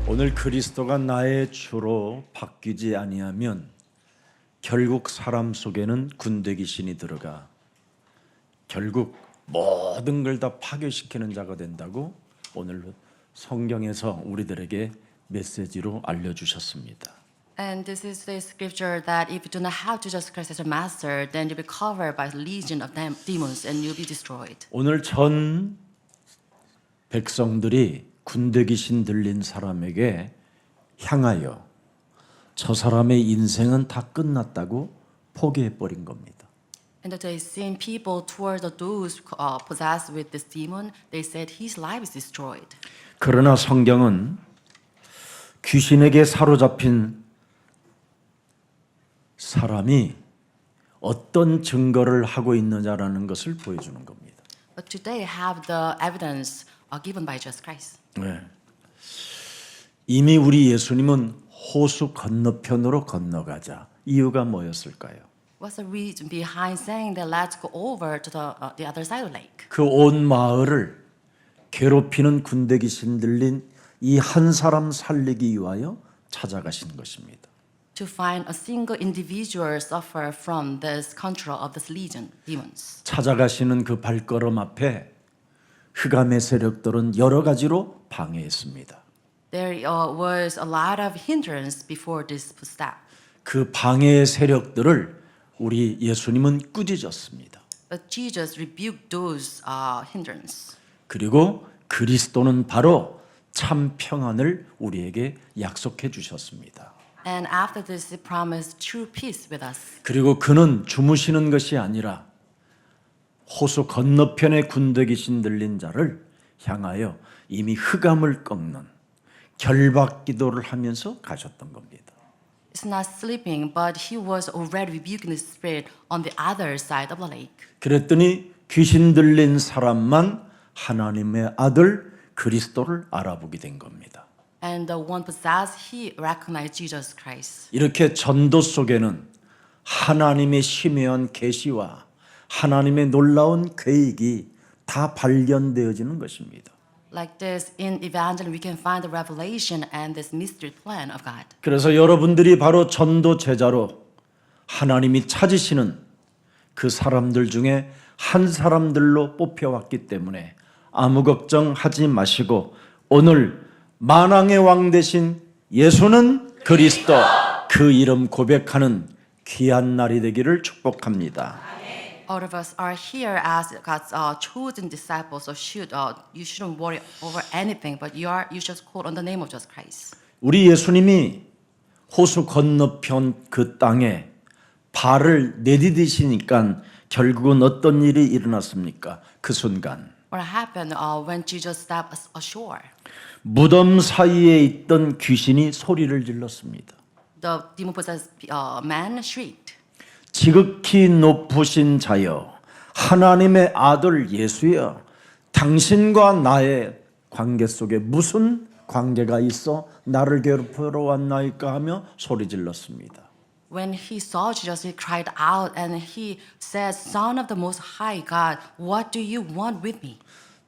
오늘 그리스도가 나의 주로 바뀌지 아니하면 결국 사람 속에는 군대 귀신이 들어가 결국 모든 걸 다 파괴시키는 자가 된다고 오늘 성경에서 우리들에게 메시지로 알려주셨습니다. And this is the scripture that if you do not have Jesus Christ as your master, then you'll be covered by a legion of demons and you'll be destroyed. 오늘 전 백성들이 군대 귀신 들린 사람에게 향하여 저 사람의 인생은 다 끝났다고 포기해버린 겁니다. And the same people toward those possessed with this demon, they said his life is destroyed. 그러나 성경은 귀신에게 사로잡힌 사람이 어떤 증거를 하고 있느냐라는 것을 보여주는 겁니다. But today have the evidence given by Jesus Christ. 네. 이미 우리 예수님은 호수 건너편으로 건너가자. 이유가 뭐였을까요? What's the reason behind saying that let's go over to the other side of the lake? 그 온 마을을 괴롭히는 군대 귀신 들린 이 한 사람 살리기 위하여 찾아가신 것입니다. To find a single individual suffer from this control of this legion demons. 찾아가시는 그 발걸음 앞에 흑암의 세력들은 여러 가지로 방해했습니다. There was a lot of hindrance before this step. 그 방해의 세력들을 우리 예수님은 꾸짖었습니다. But Jesus rebuked those hindrance. 그리고 그리스도는 바로 참 평안을 우리에게 약속해 주셨습니다. And after this, He promised true peace with us. 그리고 그는 주무시는 것이 아니라 호수 건너편에 군대 귀신 들린 자를 향하여 이미 흑암을 꺾는 결박 기도를 하면서 가셨던 겁니다. It's not sleeping, but He was already rebuking the spirit on the other side of the lake. 그랬더니 귀신 들린 사람만 하나님의 아들 그리스도를 알아보게 된 겁니다. And the one possessed, he recognized Jesus Christ. 이렇게 전도 속에는 하나님의 심오한 계시와 하나님의 놀라운 계획이 다 발견되어지는 것입니다. Like this, in evangelism, we can find the revelation and this mystery plan of God. 그래서 여러분들이 바로 전도 제자로 하나님이 찾으시는 그 사람들 중에 한 사람들로 뽑혀왔기 때문에 아무 걱정하지 마시고 오늘 만왕의 왕 되신 예수는 그리스도 그 이름 고백하는 귀한 날이 되기를 축복합니다. All of us are here as God's chosen disciples, so you shouldn't worry over anything, but you just call on the name of Jesus Christ. 우리 예수님이 호수 건너편 그 땅에 발을 내디디시니까 결국은 어떤 일이 일어났습니까? 그 순간 What happened when Jesus stepped ashore? 무덤 사이에 있던 귀신이 소리를 질렀습니다. The demon-possessed man shrieked. 지극히 높으신 자여 하나님의 아들 예수여 당신과 나의 관계 속에 무슨 관계가 있어 나를 괴롭히러 왔나이까 하며 소리 질렀습니다. When he saw Jesus, he cried out and he said, Son of the Most High God, what do you want with me?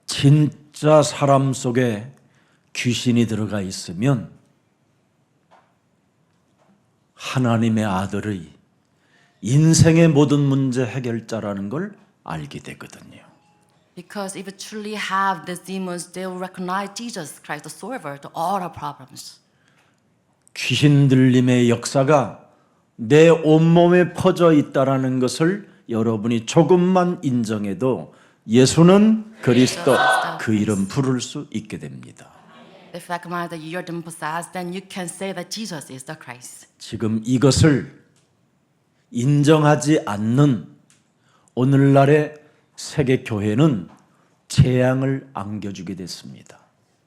진짜 사람 속에 귀신이 들어가 있으면 하나님의 아들의 인생의 모든 문제 해결자라는 걸 알게 되거든요. Because if you truly have these demons, they will recognize Jesus Christ, the solver to all our problems. 귀신 들림의 역사가 내 온몸에 퍼져 있다라는 것을 여러분이 조금만 인정해도 예수는 그리스도 그 이름 부를 수 있게 됩니다. If you recognize that you're demon possessed, then you can say that Jesus is the Christ. 지금 이것을 인정하지 않는 오늘날의 세계 교회는 재앙을 안겨주게 됐습니다.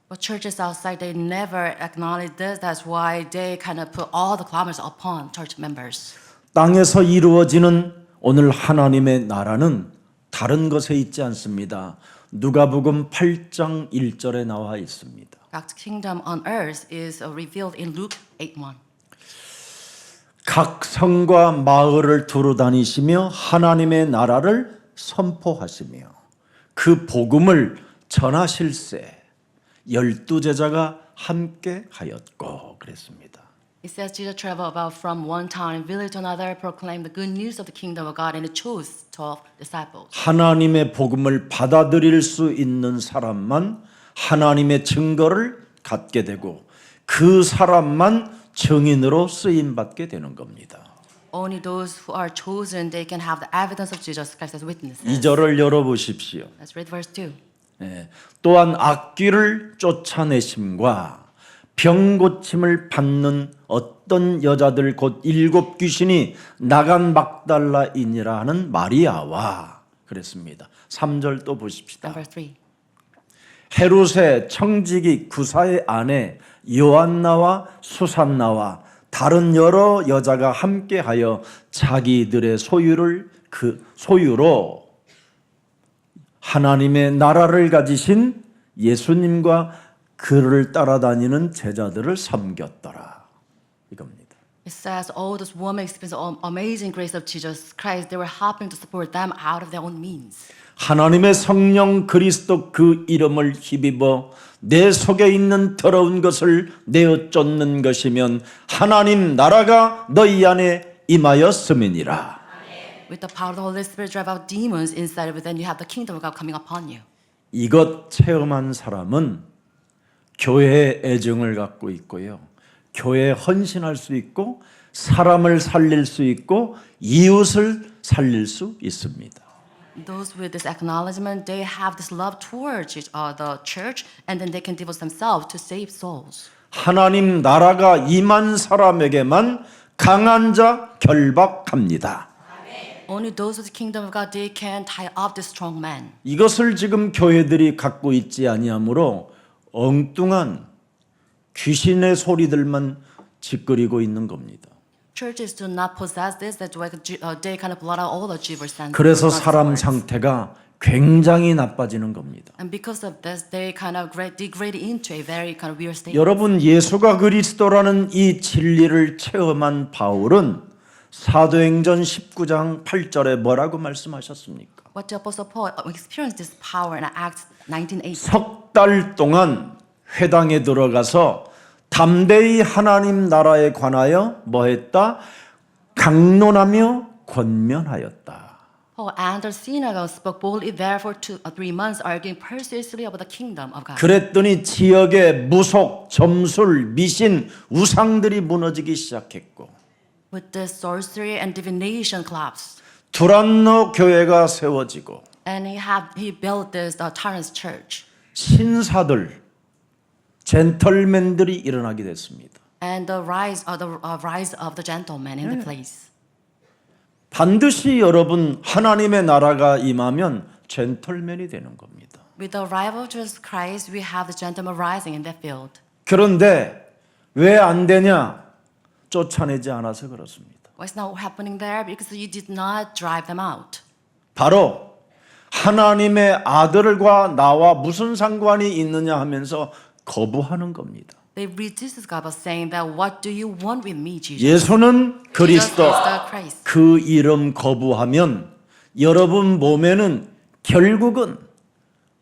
But churches outside, they never acknowledge this. That's why they kind of put all the clamors upon church members. 땅에서 이루어지는 오늘 하나님의 나라는 다른 것에 있지 않습니다. 누가복음 8장 1절에 나와 있습니다. God's kingdom on earth is revealed in Luke 8:1. 각 성과 마을을 두루 다니시며 하나님의 나라를 선포하시며 그 복음을 전하실세 12 제자가 함께 하였고 그랬습니다. It says Jesus traveled about from one town and village to another, proclaimed the good news of the kingdom of God, and he chose 12 disciples. 하나님의 복음을 받아들일 수 있는 사람만 하나님의 증거를 갖게 되고 그 사람만 증인으로 쓰임 받게 되는 겁니다. Only those who are chosen, they can have the evidence of Jesus Christ as witnesses. 2절을 열어보십시오. Let's read verse 2. 또한 악귀를 쫓아내심과 병 고침을 받는 어떤 여자들 곧 7 귀신이 나간 막달라이니라 하는 마리아와 그랬습니다. 3절 또 보십시다. And verse 3. 헤롯의 청지기 구사의 아내 요한나와 수산나와 다른 여러 여자가 함께하여 자기들의 소유로 하나님의 나라를 가지신 예수님과 그를 따라다니는 제자들을 섬겼더라. 이겁니다. It says all those women experienced the amazing grace of Jesus Christ. They were helping to support them out of their own means. 하나님의 성령 그리스도 그 이름을 힘입어 내 속에 있는 더러운 것을 내어 쫓는 것이면 하나님 나라가 너희 안에 임하였음이니라. With the power of the Holy Spirit, drive out demons inside of it, then you have the kingdom of God coming upon you. 이것 체험한 사람은 교회의 애정을 갖고 있고요. 교회에 헌신할 수 있고 사람을 살릴 수 있고 이웃을 살릴 수 있습니다. Those with this acknowledgement, they have this love towards the church, and then they can devote themselves to save souls. 하나님 나라가 임한 사람에게만 강한 자 결박합니다. Only those with the kingdom of God, they can tie up the strong man. 이것을 지금 교회들이 갖고 있지 아니하므로 엉뚱한 귀신의 소리들만 짓거리고 있는 겁니다. Churches do not possess this. That's why they kind of blot out all the gibberish and 그래서 nonsense 사람 words. 상태가 굉장히 나빠지는 겁니다. And because of this, they kind of degrade into a very kind of weird state. 여러분 예수가 그리스도라는 이 진리를 체험한 바울은 사도행전 19장 8절에 뭐라고 말씀하셨습니까? What the Apostle Paul experienced this power in Acts 19:8. 석 달 동안 회당에 들어가서 담대히 하나님 나라에 관하여 뭐했다? 강론하며 권면하였다. Paul entered synagogue, spoke boldly there for 3 months, arguing persuasively about the kingdom of God. 그랬더니 지역의 무속, 점술, 미신, 우상들이 무너지기 시작했고 With this sorcery and divination collapsed, 두란노 교회가 세워지고 and he built this Tyrannus church, 신사들, 젠털맨들이 일어나게 됐습니다. and the rise of the gentleman in the place. 반드시 여러분 하나님의 나라가 임하면 젠털맨이 되는 겁니다. With the arrival of Jesus Christ, we have the gentleman rising in that field. 그런데 왜 안 되냐? 쫓아내지 않아서 그렇습니다. What's not happening there? Because you did not drive them out. 바로 하나님의 아들과 나와 무슨 상관이 있느냐 하면서 거부하는 겁니다. They resisted God by saying that, what do you want with me, Jesus? 예수는 그리스도 Jesus is the Christ. 그 이름 거부하면 여러분 몸에는 결국은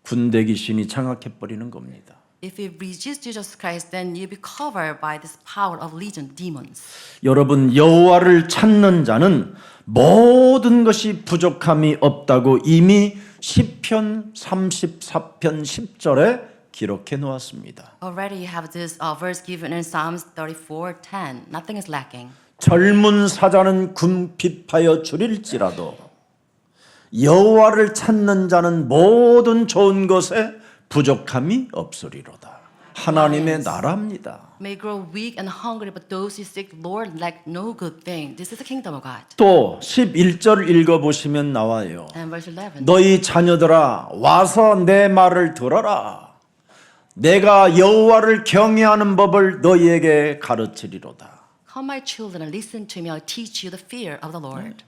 군대 귀신이 장악해 버리는 겁니다. If you resist Jesus Christ, then you be covered by this power of legion demons. 여러분 여호와를 찾는 자는 모든 것이 부족함이 없다고 이미 시편 34편 10절에 기록해 놓았습니다. Already you have this verse given in Psalms 34:10. Nothing is lacking. 젊은 사자는 궁핍하여 줄일지라도 여호와를 찾는 자는 모든 좋은 것에 부족함이 없으리로다. 하나님의 나라입니다. May grow weak and hungry, but those who seek the Lord lack no good thing. This is the kingdom of God. 또 11절 읽어보시면 나와요. And verse 11. 너희 자녀들아 와서 내 말을 들어라. 내가 여호와를 경외하는 법을 너희에게 가르치리로다. Come, my children, and listen to me. I'll teach you the fear of the Lord.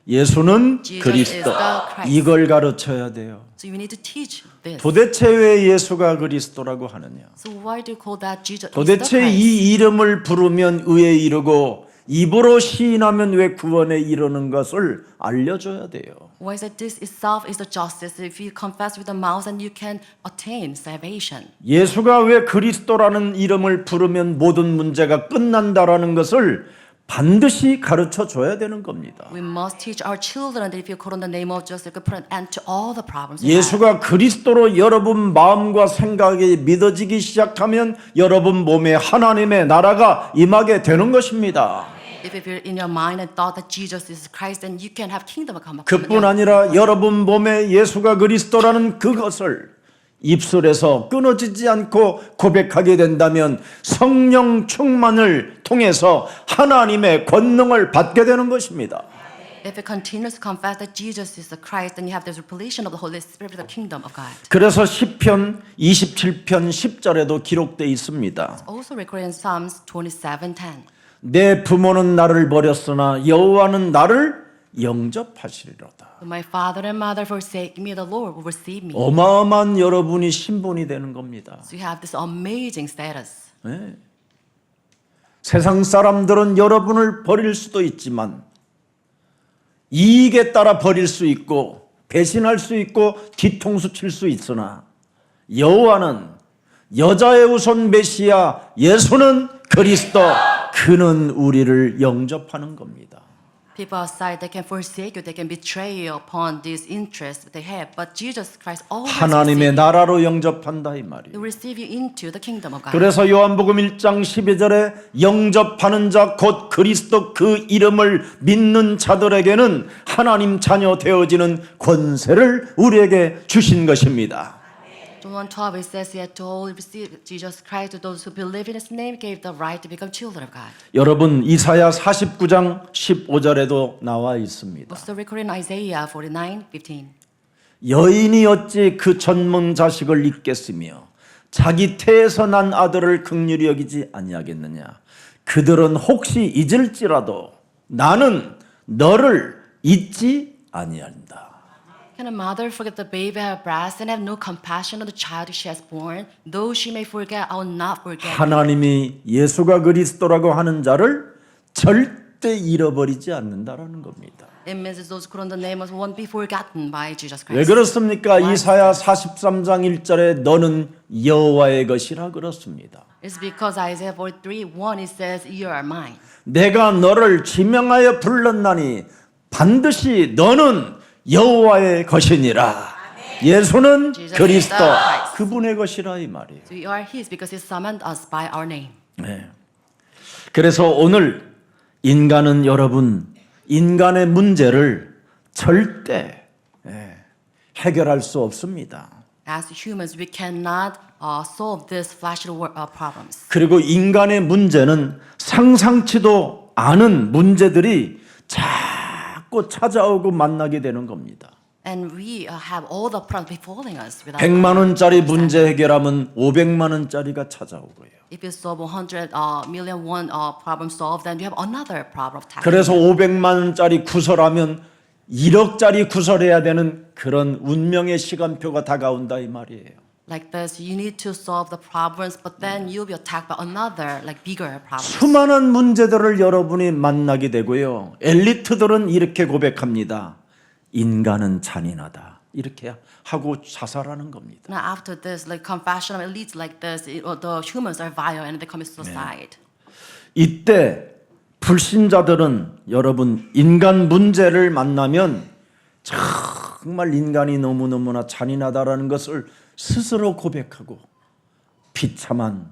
예수는 Jesus 그리스도. is the Christ. 이걸 가르쳐야 돼요. So you need to teach this. 도대체 왜 예수가 그리스도라고 하느냐? So why do you call that Jesus? is the 도대체 Christ? 이 이름을 부르면 의에 이르고 입으로 시인하면 왜 구원에 이르는 것을 알려줘야 돼요. Why is it this itself is the justice? If you confess with the mouth, and you can attain salvation. 예수가 왜 그리스도라는 이름을 부르면 모든 문제가 끝난다라는 것을 반드시 가르쳐 줘야 되는 겁니다. We must teach our children that if you call on the name of Jesus, you can put an end to all the problems. you have. 예수가 그리스도로 여러분 마음과 생각이 믿어지기 시작하면 여러분 몸에 하나님의 나라가 임하게 되는 것입니다. If you're in your mind and thought that Jesus is Christ, then you can have kingdom come upon 그뿐 you. 아니라 여러분 몸에 예수가 그리스도라는 그것을 입술에서 끊어지지 않고 고백하게 된다면 성령 충만을 통해서 하나님의 권능을 받게 되는 것입니다. If you continuously confess that Jesus is the Christ, then you have this revelation of the Holy Spirit, the kingdom of God. 그래서 시편 27편 10절에도 기록되어 있습니다. Also recorded in Psalms 27:10. 내 부모는 나를 버렸으나 여호와는 나를 영접하시리로다. My father and mother forsake me, the Lord will receive me. 어마어마한 여러분이 신분이 되는 겁니다. So you have this amazing status. 네. 세상 사람들은 여러분을 버릴 수도 있지만 이익에 따라 버릴 수 있고 배신할 수 있고 뒤통수 칠 수 있으나 여호와는 여자의 우선 메시아 예수는 그리스도 그는 우리를 영접하는 겁니다. People outside, they can forsake you, they can betray you upon these interests that they have, but Jesus Christ always 하나님의 나라로 영접한다 이 말이에요. will receive you into the kingdom of God. 그래서 요한복음 1장 12절에 영접하는 자 곧 그리스도 그 이름을 믿는 자들에게는 하나님 자녀 되어지는 권세를 우리에게 주신 것입니다. John 1:12 it says, "Yet to all who receive Jesus Christ, to those who believe in His name, gave the right to become children of God." 여러분 이사야 49장 15절에도 나와 있습니다. Also recorded in Isaiah 49:15. 여인이 어찌 그 전문 자식을 잊겠으며 자기 태에서 난 아들을 긍휼히 여기지 아니하겠느냐. 그들은 혹시 잊을지라도 나는 너를 잊지 아니한다. Can a mother forget the baby at her breast and have no compassion on the child she has born? Though she may forget, I will not forget. 하나님이 예수가 그리스도라고 하는 자를 절대 잃어버리지 않는다라는 겁니다. It means that those who call on the name of won't be forgotten by Jesus 왜 Christ. 그렇습니까? 이사야 43장 1절에 너는 여호와의 것이라 그렇습니다. It's because Isaiah 43:1 it says, "You are mine." 내가 너를 지명하여 불렀나니 반드시 너는 여호와의 것이니라. 예수는 그리스도 그분의 것이라 이 말이에요. So you are His because He summoned us by our name. 네. 그래서 오늘 인간은 여러분 인간의 문제를 절대 해결할 수 없습니다. As humans, we cannot solve these fleshly problems. 그리고 인간의 문제는 상상치도 않은 문제들이 자꾸 찾아오고 만나게 되는 겁니다. And we have all the problems befalling us. 100만 원짜리 문제 해결하면 500만 원짜리가 찾아오고요. If you solve 100 million won problem solved, then you have another problem of tax. 그래서 500만 원짜리 구설하면 1억짜리 구설해야 되는 그런 운명의 시간표가 다가온다 이 말이에요. Like this, you need to solve the problems, but then you'll be attacked by another, like bigger problem. 수많은 문제들을 여러분이 만나게 되고요. 엘리트들은 이렇게 고백합니다. 인간은 잔인하다. 이렇게 하고 자살하는 겁니다. Now after this, like confession of elites like this, the humans are vile and they commit suicide. 이때 불신자들은 여러분 인간 문제를 만나면 정말 인간이 너무너무나 잔인하다라는 것을 스스로 고백하고 비참한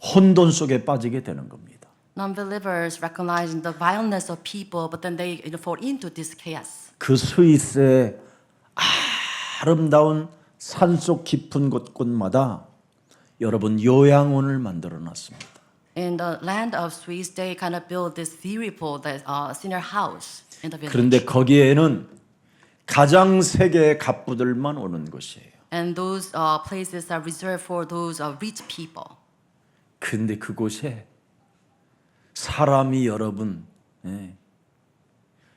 혼돈 속에 빠지게 되는 겁니다. Non-believers recognizing the violence of people, but then they fall into this chaos. 그 스위스의 아름다운 산속 깊은 곳곳마다 여러분 요양원을 만들어 놨습니다. In the land of Swiss, they kind of built this beautiful senior house in the village. 그런데 거기에는 가장 세계의 갑부들만 오는 곳이에요. And those places are reserved for those rich people. 근데 그곳에 사람이 여러분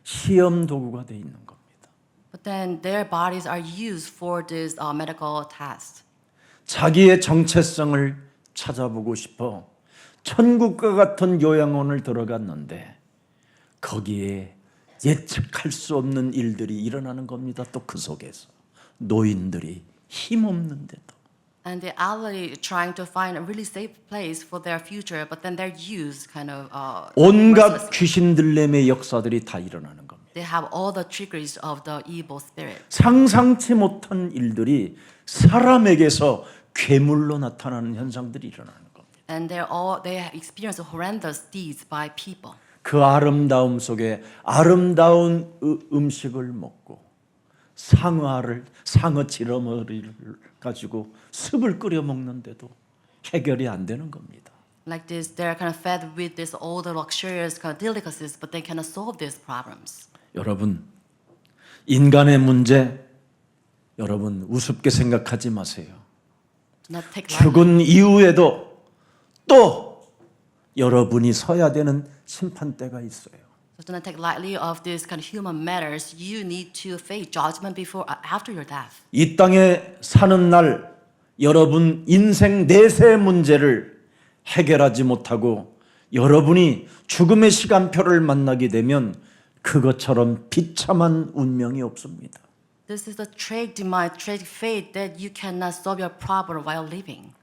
시험 도구가 돼 있는 겁니다. But then their bodies are used for this medical test. 자기의 정체성을 찾아보고 싶어 천국과 같은 요양원을 들어갔는데 거기에 예측할 수 없는 일들이 일어나는 겁니다. 또 그 속에서 노인들이 힘없는데도 And they're already trying to find a really safe place for their future, but then their youth kind of 온갖 restless. 귀신 들림의 역사들이 다 일어나는 겁니다. They have all the trickeries of the evil spirit. 상상치 못한 일들이 사람에게서 괴물로 나타나는 현상들이 일어나는 겁니다. And they experience horrendous deeds by people. 그 아름다움 속에 아름다운 음식을 먹고 상어 지렁어리를 가지고 습을 끓여 먹는데도 해결이 안 되는 겁니다. Like this, they're kind of fed with this all the luxurious kind of delicacies, but they cannot solve these problems. 여러분, 인간의 문제 여러분 우습게 생각하지 마세요. Do not take lightly. 죽은 이후에도 또 여러분이 서야 되는 심판대가 있어요. So do not take lightly of these kind of human matters. You need to face judgment before, after your death. 이 땅에 사는 날 여러분 인생 내세 문제를 해결하지 못하고 여러분이 죽음의 시간표를 만나게 되면 그것처럼 비참한 운명이 없습니다. This is the tragic demise, tragic fate that you cannot solve your problem while living.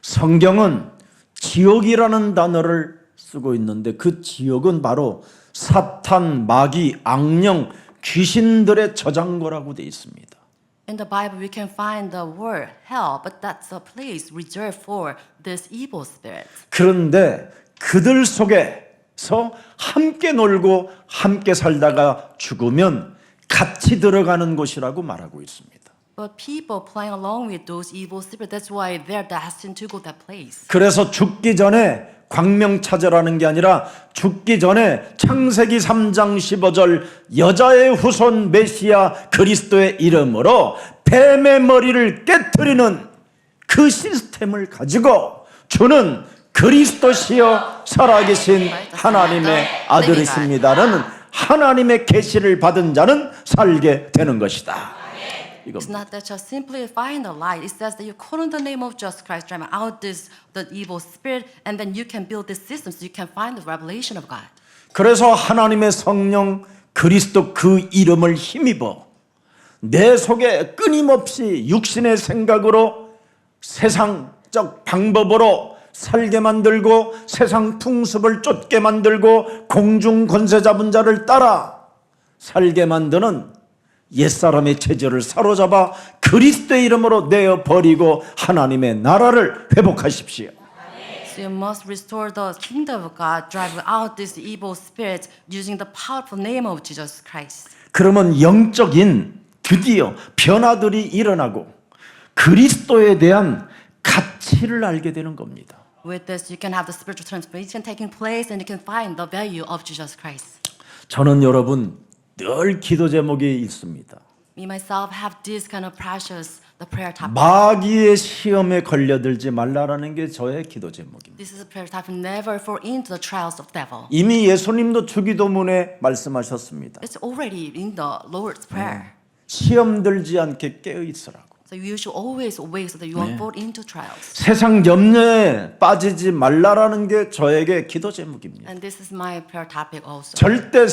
성경은 지옥이라는 단어를 쓰고 있는데 그 지옥은 바로 사탄, 마귀, 악령, 귀신들의 저장고라고 되어 있습니다. In the Bible, we can find the word hell, but that's a place reserved for this evil spirits. 그런데 그들 속에서 함께 놀고 함께 살다가 죽으면 같이 들어가는 곳이라고 말하고 있습니다. But people playing along with those evil spirits, that's why they're destined to go that place. 그래서 죽기 전에 광명 찾으라는 게 아니라 죽기 전에 창세기 3장 15절 여자의 후손 메시아 그리스도의 이름으로 뱀의 머리를 깨트리는 그 시스템을 가지고 주는 그리스도시여 살아계신 하나님의 아들이십니다라는 하나님의 계시를 받은 자는 살게 되는 것이다. It's not that just simply find the light. It says that you call on the name of Jesus Christ, drive out the evil spirit, and then you can build this system so you can find the revelation of God. 그래서 하나님의 성령 그리스도 그 이름을 힘입어 내 속에 끊임없이 육신의 생각으로 세상적 방법으로 살게 만들고 세상 풍습을 쫓게 만들고 공중 권세 잡은 자를 따라 살게 만드는 옛사람의 체질을 사로잡아 그리스도의 이름으로 내어 버리고 하나님의 나라를 회복하십시오. So you must restore the kingdom of God, drive out these evil spirits using the powerful name of Jesus Christ. 그러면 영적인 드디어 변화들이 일어나고 그리스도에 대한 가치를 알게 되는 겁니다. With this, you can have the spiritual transformation taking place, and you can find the value of Jesus Christ. 저는 여러분 늘 기도 제목이 있습니다. Me myself have this kind of precious the prayer topic. 마귀의 시험에 걸려들지 말라라는 게 저의 기도 제목입니다. This is a prayer topic. Never fall into the trials of devil. 이미 예수님도 주기도문에 말씀하셨습니다. It's already in the Lord's prayer. 시험 들지 않게 깨어 있으라고. So you should always awake so that you won't fall into trials. 세상 염려에 빠지지 말라라는 게 저에게 기도 제목입니다. And this is my prayer topic also. 절대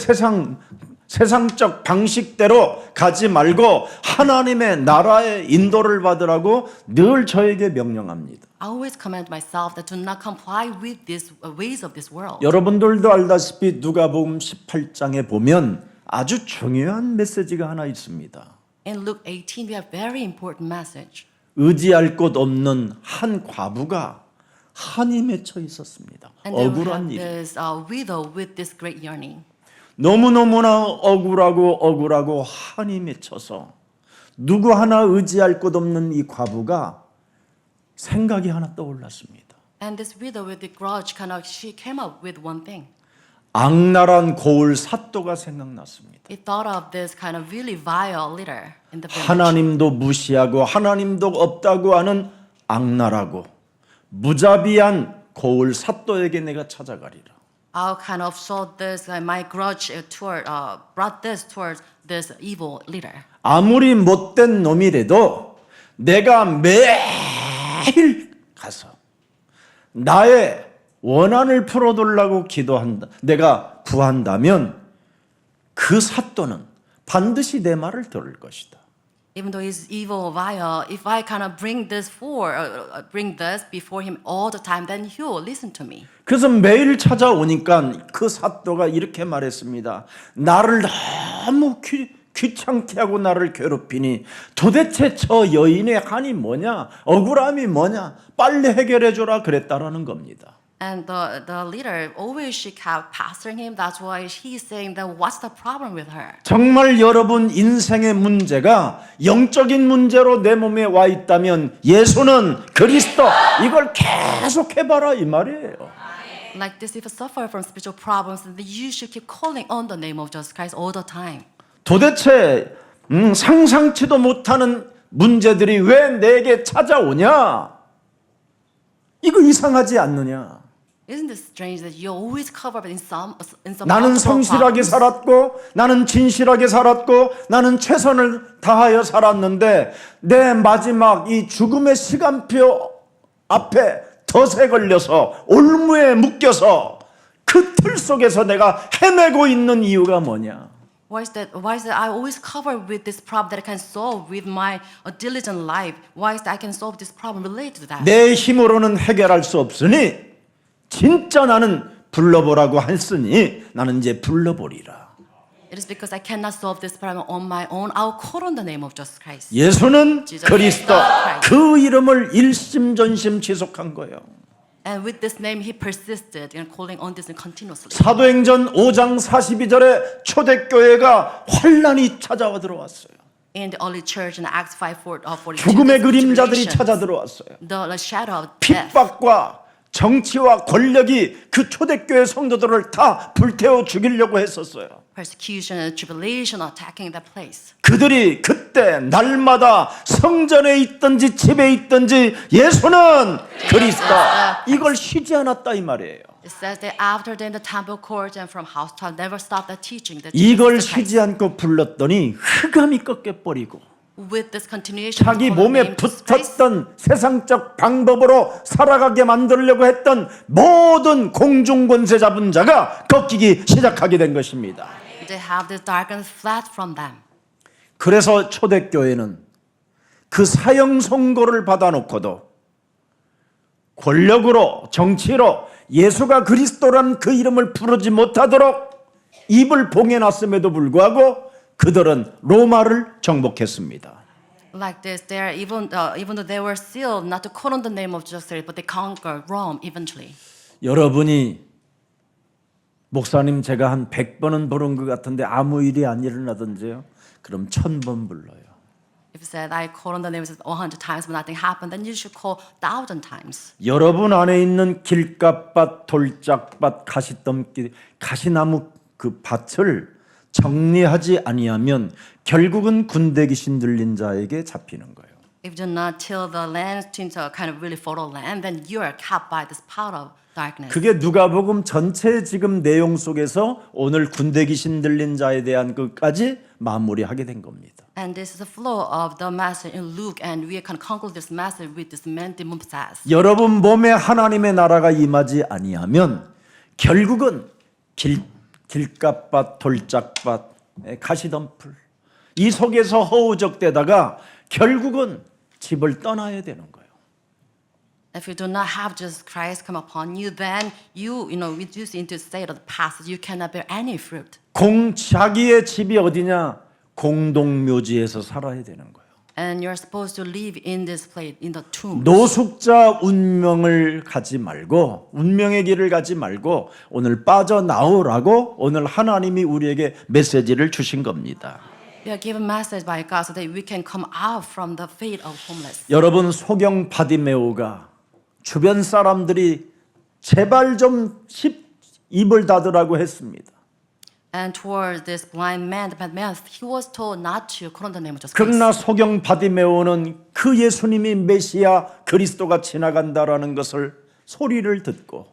세상적 방식대로 가지 말고 하나님의 나라의 인도를 받으라고 늘 저에게 명령합니다. I always command myself that do not comply with these ways of this world. 여러분들도 알다시피 누가복음 18장에 보면 아주 중요한 메시지가 하나 있습니다. In Luke 18, we have very important message. 의지할 곳 없는 한 과부가 한이 맺혀 있었습니다. And then we 억울한 have 일. this widow with this great yearning. 너무너무나 억울하고 한이 맺혀서 누구 하나 의지할 곳 없는 이 과부가 생각이 하나 떠올랐습니다. And this widow with the grudge she came up with one thing. 악랄한 고을 사또가 생각났습니다. He thought of this kind of really vile leader in the village. 하나님도 무시하고 하나님도 없다고 하는 악랄하고 무자비한 고을 사또에게 내가 찾아가리라. I'll kind of show this my grudge brought this towards this evil leader. 아무리 못된 놈이라도 내가 매일 가서 나의 원한을 풀어달라고 기도한다. 내가 구한다면 그 사또는 반드시 내 말을 들을 것이다. Even though he's evil, vile, if I kind of bring this before him all the time, then he will listen to me. 그래서 매일 찾아오니까 그 사또가 이렇게 말했습니다. 나를 너무 귀찮게 하고 나를 괴롭히니 도대체 저 여인의 한이 뭐냐? 억울함이 뭐냐? 빨리 해결해 줘라 그랬다라는 겁니다. And the leader always she kept pestering him. That's why he's saying that what's the problem with her? 정말 여러분 인생의 문제가 영적인 문제로 내 몸에 와 있다면 예수는 그리스도 이걸 계속 해봐라 이 말이에요. Like this, if you suffer from spiritual problems, then you should keep calling on the name of Jesus Christ all the time. 도대체 상상치도 못하는 문제들이 왜 내게 찾아오냐? 이거 이상하지 않느냐? Isn't it strange that you're always covered in some 나는 multiple 성실하게 problems? 살았고 나는 진실하게 살았고 나는 최선을 다하여 살았는데 내 마지막 이 죽음의 시간표 앞에 덫에 걸려서 올무에 묶여서 그 틀 속에서 내가 헤매고 있는 이유가 뭐냐? Why is that I always covered with this problem that I can solve with my diligent life? Why is that I can solve this problem related to that? 내 힘으로는 해결할 수 없으니 진짜 나는 불러보라고 했으니 나는 이제 불러보리라. It is because I cannot solve this problem on my own. I'll call on the name of Jesus Christ. 예수는 Jesus 그리스도 Christ. 그 이름을 일심전심 지속한 거예요. And with this name, he persisted in calling on this continuously. 사도행전 5장 42절에 초대교회가 환란이 찾아와 들어왔어요. In the early church in Acts 5:42, 죽음의 그림자들이 찾아 들어왔어요. the shadow of death. 핍박과 정치와 권력이 그 초대교회 성도들을 다 불태워 죽이려고 했었어요. Persecution and tribulation attacking that place. 그들이 그때 날마다 성전에 있든지 집에 있든지 예수는 그리스도 이걸 쉬지 않았다 이 말이에요. It says that after they in the temple court and from house to house, never stopped the teaching that 이걸 Jesus Christ. 쉬지 않고 불렀더니 흑암이 꺾여버리고 With this continuation 자기 of the 몸에 name Jesus Christ, 붙었던 세상적 방법으로 살아가게 만들려고 했던 모든 공중권세 잡은 자가 꺾이기 시작하게 된 것입니다. they have this darkness fled from them. 그래서 초대교회는 그 사형 선고를 받아놓고도 권력으로 정치로 예수가 그리스도라는 그 이름을 부르지 못하도록 입을 봉해놨음에도 불구하고 그들은 로마를 정복했습니다. Like this, they are even though they were sealed not to call on the name of Jesus Christ, but they conquered Rome eventually. 여러분이 목사님 제가 한 100번은 부른 것 같은데 아무 일이 안 일어나던지요? 그럼 1000번 불러요. If you said I call on the name of Jesus 100 times but nothing happened, then you should call 1,000 times. 여러분 안에 있는 길갓밭, 돌짝밭, 가시덤길, 가시나무 그 밭을 정리하지 아니하면 결국은 군대 귀신 들린 자에게 잡히는 거예요. If you do not till the land into a kind of really fertile land, then you are kept by this power of darkness. 그게 누가복음 전체 지금 내용 속에서 오늘 군대 귀신 들린 자에 대한 것까지 마무리하게 된 겁니다. And this is the flow of the message in Luke, and we can conclude this message with this man demon possessed. 여러분 몸에 하나님의 나라가 임하지 아니하면 결국은 길갓밭, 돌짝밭, 가시덤불 이 속에서 허우적대다가 결국은 집을 떠나야 되는 거예요. If you do not have Jesus Christ come upon you, then you reduce into the state of the past. You cannot bear any fruit. 자기의 집이 어디냐? 공동묘지에서 살아야 되는 거예요. And you're supposed to live in this place, in the tomb. 노숙자 운명을 가지 말고 운명의 길을 가지 말고 오늘 빠져나오라고 오늘 하나님이 우리에게 메시지를 주신 겁니다. We are given message by God so that we can come out from the fate of homeless. 여러분 소경 바디메오가 주변 사람들이 제발 좀 입을 닫으라고 했습니다. And toward this blind man, he was told not to call on the name of Jesus Christ. 그러나 소경 바디메오는 그 예수님이 메시아 그리스도가 지나간다라는 것을 소리를 듣고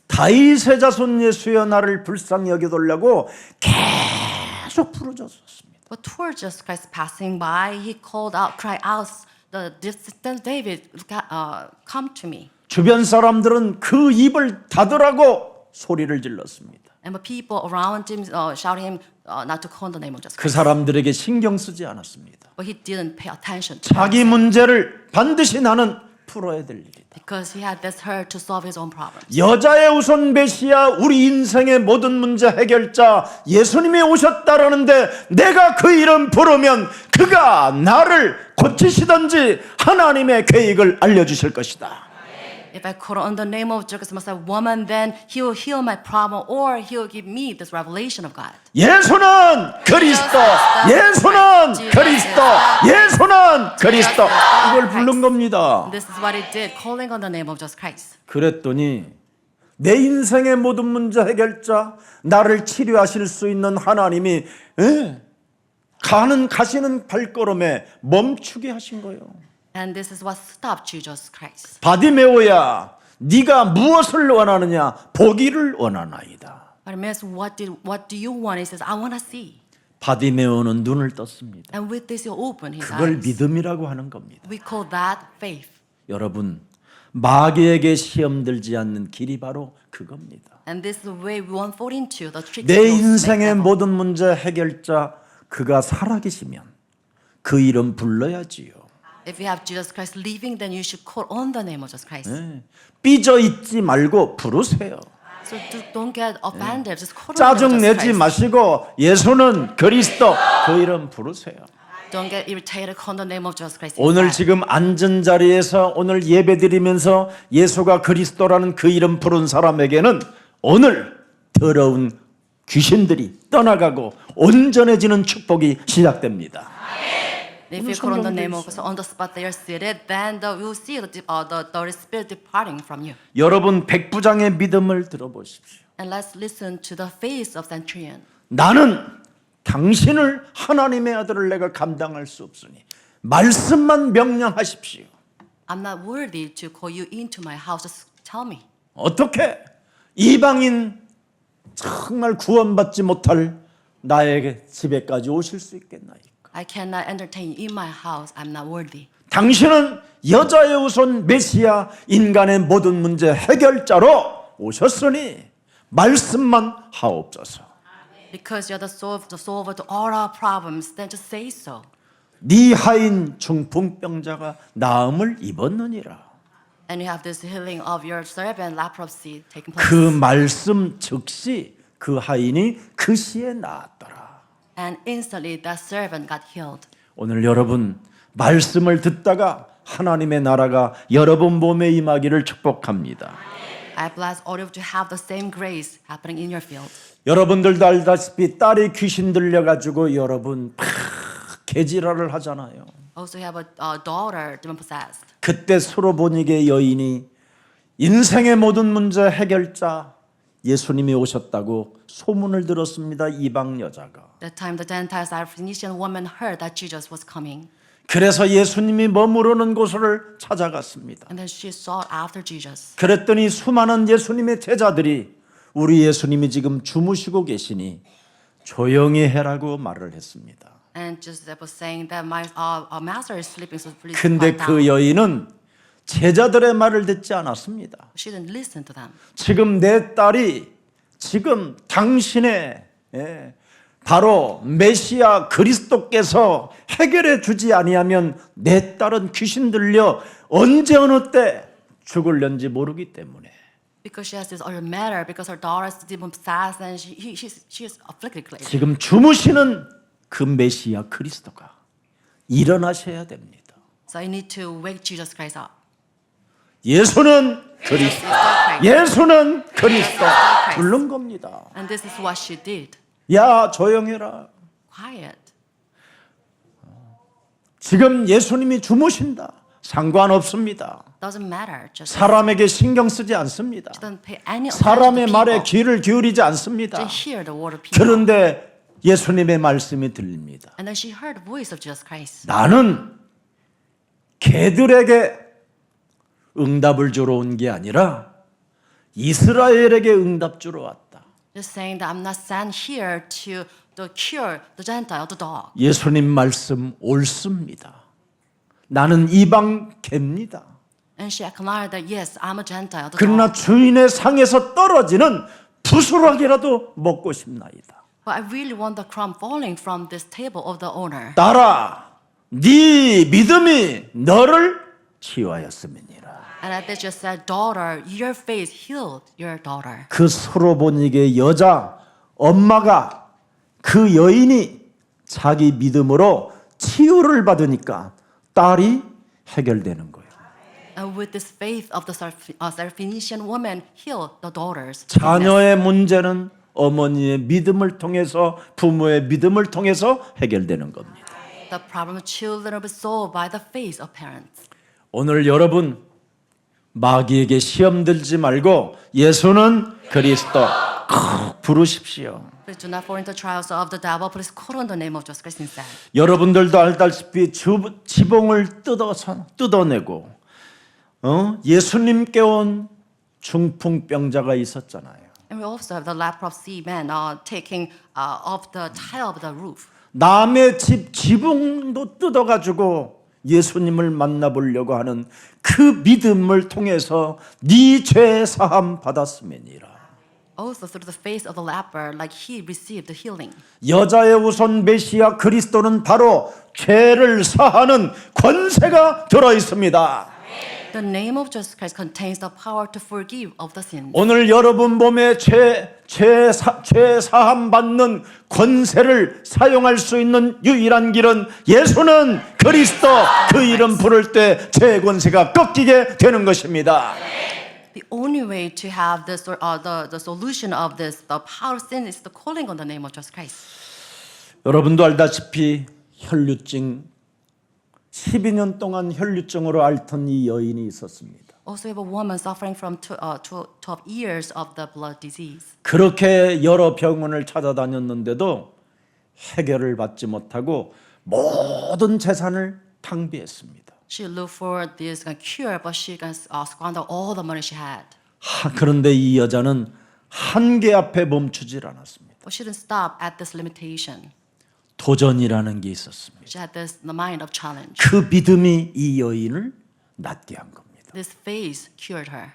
다윗의 자손 예수여 나를 불쌍히 여겨달라고 계속 부르짖었습니다. But toward Jesus Christ passing by, he called out, cried out, the distant David, come to me. 주변 사람들은 그 입을 닫으라고 소리를 질렀습니다. And the people around him shouted him not to call on the name of Jesus 그 Christ. 사람들에게 신경 쓰지 않았습니다. But he didn't pay attention to 자기 문제를 반드시 나는 풀어야 될 일이다. because he had this hurt to solve his own problems. 여자의 우선 메시아, 우리 인생의 모든 문제 해결자 예수님이 오셨다라는데 내가 그 이름 부르면 그가 나를 고치시든지 하나님의 계획을 알려주실 것이다. If I call on the name of Jesus Messiah woman, then he will heal my problem or he will give me this revelation of God. 예수는 그리스도, 예수는 그리스도, 예수는 그리스도. 이걸 부른 겁니다. This is what he did, calling on the name of Jesus Christ. 그랬더니 내 인생의 모든 문제 해결자, 나를 치료하실 수 있는 하나님이 가시는 발걸음에 멈추게 하신 거예요. And this is what stopped Jesus Christ. 바디메오야, 네가 무엇을 원하느냐? 보기를 원하나이다. Bartimaeus, what do you want? He says, I want to see. 바디메오는 눈을 떴습니다. And with this, he opened his 그걸 eyes. 믿음이라고 하는 겁니다. We call that faith. 여러분, 마귀에게 시험 들지 않는 길이 바로 그겁니다. And this is the way we won't fall into the tricks 내 of those 인생의 devil. 모든 문제 해결자 그가 살아계시면 그 이름 불러야지요. If you have Jesus Christ living, then you should call on the name of Jesus Christ. 삐져 있지 말고 부르세요. So don't get offended. Just call on the 짜증 name of 내지 Jesus Christ. 마시고 예수는 그리스도 그 이름 부르세요. Don't get irritated. Call on the name of Jesus Christ. 오늘 inside. 지금 앉은 자리에서 오늘 예배드리면서 예수가 그리스도라는 그 이름 부른 사람에게는 오늘 더러운 귀신들이 떠나가고 온전해지는 축복이 시작됩니다. If you call on the name of Jesus on the spot they are seated, then you will see the spirit departing from you. 여러분 백부장의 믿음을 들어보십시오. And let's listen to the face of centurion. 나는 당신을 하나님의 아들을 내가 감당할 수 없으니 말씀만 명령하십시오. I'm not worthy to call you into my house. Just tell me. 어떻게 이방인 정말 구원받지 못할 나에게 집에까지 오실 수 있겠나이까? I cannot entertain you in my house. I'm not worthy. 당신은 여자의 우선 메시아, 인간의 모든 문제 해결자로 오셨으니 말씀만 하옵소서. Because you're the solver to all our problems, then just say so. 네 하인 중풍병자가 나음을 입었느니라. And you have this healing of your servant leprosy taking 그 place. 말씀 즉시 그 하인이 그 시에 나았더라. And instantly that servant got healed. 오늘 여러분 말씀을 듣다가 하나님의 나라가 여러분 몸에 임하기를 축복합니다. I bless all of you to have the same grace happening in your field. 여러분들도 알다시피 딸이 귀신 들려가지고 여러분 개지랄을 하잖아요. Also have a daughter demon possessed. 그때 수로보니게 여인이 인생의 모든 문제 해결자 예수님이 오셨다고 소문을 들었습니다. 이방 여자가. That time the Gentile Syrophoenician woman heard that Jesus was coming. 그래서 예수님이 머무르는 곳을 찾아갔습니다. And then she sought after Jesus. 그랬더니 수많은 예수님의 제자들이 우리 예수님이 지금 주무시고 계시니 조용히 해라고 말을 했습니다. And Jesus was saying that our master is sleeping, so please 근데 quiet 그 down. 여인은 제자들의 말을 듣지 않았습니다. She didn't listen to them. 지금 내 딸이 지금 당신의 바로 메시아 그리스도께서 해결해 주지 아니하면 내 딸은 귀신 들려 언제 어느 때 죽을는지 모르기 때문에 Because she has this other matter, because her daughter is demon possessed, and she is afflicted. 지금 주무시는 그 메시아 그리스도가 일어나셔야 됩니다. So you need to wake Jesus Christ up. 예수는 그리스도, 예수는 그리스도 부른 겁니다. And this is what she did. 야 조용해라. Quiet. 지금 예수님이 주무신다. 상관없습니다. Doesn't matter. Just 사람에게 신경 쓰지 않습니다. don't pay any attention 사람의 to 말에 people. 귀를 기울이지 않습니다. Just hear the word of people. 그런데 예수님의 말씀이 들립니다. And then she heard the voice of Jesus Christ. 나는 개들에게 응답을 주러 온 게 아니라 이스라엘에게 응답 주러 왔다. Just saying that I'm not sent here to cure the Gentile, the dog. 예수님 말씀 옳습니다. 나는 이방 개입니다. And she acknowledged that, yes, I'm a Gentile. The 그러나 daughter. 주인의 상에서 떨어지는 부스러기라도 먹고 싶나이다. But I really want the crumb falling from this table of the owner. 딸아, 네 믿음이 너를 치유하였음이니라. And I just said, daughter, your faith healed your daughter. 그 서로 보니게 여자 엄마가 그 여인이 자기 믿음으로 치유를 받으니까 딸이 해결되는 거예요. And with this faith of the Syrophoenician woman healed the daughters. 자녀의 문제는 어머니의 믿음을 통해서 부모의 믿음을 통해서 해결되는 겁니다. The problem of children will be solved by the faith of parents. 오늘 여러분 마귀에게 시험 들지 말고 예수는 그리스도 콕 부르십시오. Please do not fall into trials of the devil. Please call on the name of Jesus Christ instead. 여러분들도 알다시피 지붕을 뜯어내고 예수님께 온 중풍병자가 있었잖아요. And we also have the leprosy man taking off the tile of the roof. 남의 집 지붕도 뜯어가지고 예수님을 만나보려고 하는 그 믿음을 통해서 네 죄 사함 받았음이니라. Also through the faith of the leper, like he received the healing. 여자의 우선 메시아 그리스도는 바로 죄를 사하는 권세가 들어 있습니다. The name of Jesus Christ contains the power to forgive of the sins. 오늘 여러분 몸에 죄 사함 받는 권세를 사용할 수 있는 유일한 길은 예수는 그리스도 그 이름 부를 때 죄의 권세가 꺾이게 되는 것입니다. The only way to have this, the solution of this, the power of sin, is the calling on the name of Jesus Christ. 여러분도 알다시피 혈류증 12년 동안 혈류증으로 앓던 이 여인이 있었습니다. Also, we have a woman suffering from 12 years of the blood disease. 그렇게 여러 병원을 찾아다녔는데도 해결을 받지 못하고 모든 재산을 탕비했습니다. She looked for this cure, but she squandered all the money she had. 그런데 이 여자는 한계 앞에 멈추질 않았습니다. But she didn't stop at this limitation. 도전이라는 게 있었습니다. She had the mind of challenge. 그 믿음이 이 여인을 낫게 한 겁니다. This faith cured her.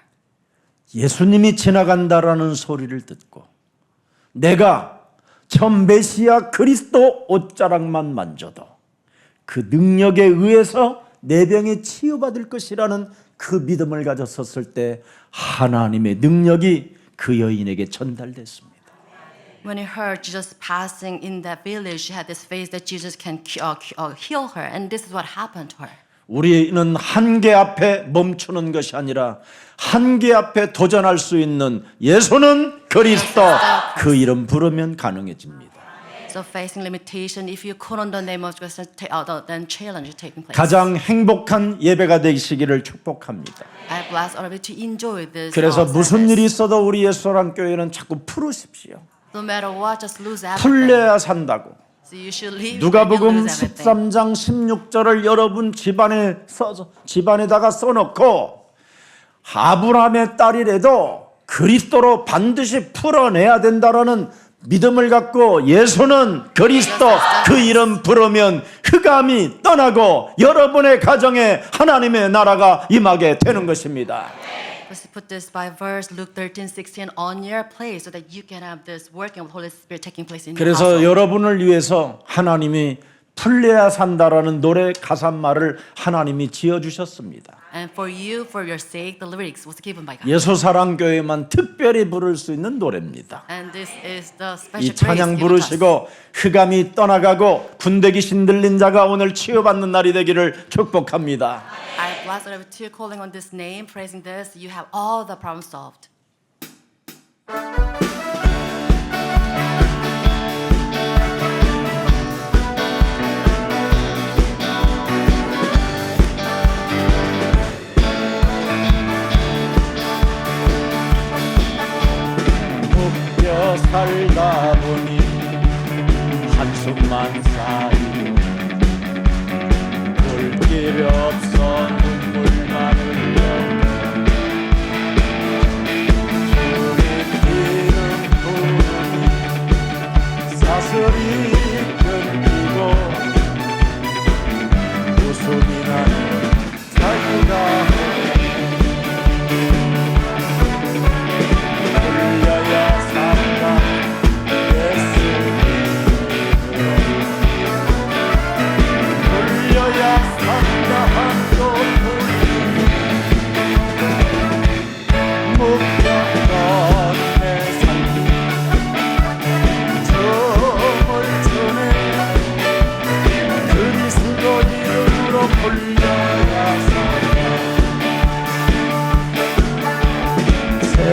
예수님이 지나간다라는 소리를 듣고 내가 저 메시아 그리스도 옷자락만 만져도 그 능력에 의해서 내 병이 치유받을 것이라는 그 믿음을 가졌었을 때 하나님의 능력이 그 여인에게 전달됐습니다. When he heard Jesus passing in that village, she had this faith that Jesus can heal her, and this is what happened to her. 우리는 한계 앞에 멈추는 것이 아니라 한계 앞에 도전할 수 있는 예수는 그리스도 그 이름 부르면 가능해집니다. So facing limitation, if you call on the name of Jesus, then challenge is taking place. 가장 행복한 예배가 되시기를 축복합니다. I bless all of you to enjoy this. 그래서 무슨 service. 일이 있어도 우리 예수랑 교회는 자꾸 풀으십시오. No matter what, just lose everything. 풀려야 산다고. So you should leave. 누가복음 lose everything. 13장 16절을 여러분 집안에다가 써놓고 아브라함의 딸이라도 그리스도로 반드시 풀어내야 된다라는 믿음을 갖고 예수는 그리스도 그 이름 부르면 흑암이 떠나고 여러분의 가정에 하나님의 나라가 임하게 되는 것입니다. Let's put this by verse Luke 13:16 on your place so that you can have this working of Holy Spirit taking place in your 그래서 household. 여러분을 위해서 하나님이 풀려야 산다라는 노래 가사말을 하나님이 지어주셨습니다. And for you, for your sake, the lyrics was given by God. 예수사랑교회만 특별히 부를 수 있는 노래입니다. And this is the special 이 grace 찬양 given to us. 부르시고 흑암이 떠나가고 군대 귀신 들린 자가 오늘 치유받는 날이 되기를 축복합니다. I bless all of you too, calling on this name, praising this. You have all the problems solved. 묶여 살다 보니 한숨만 쌓이고 볼길 없어 눈물만 흘려 주님 이름 부르니 사슬이 끊기고 웃음이 나는 자기가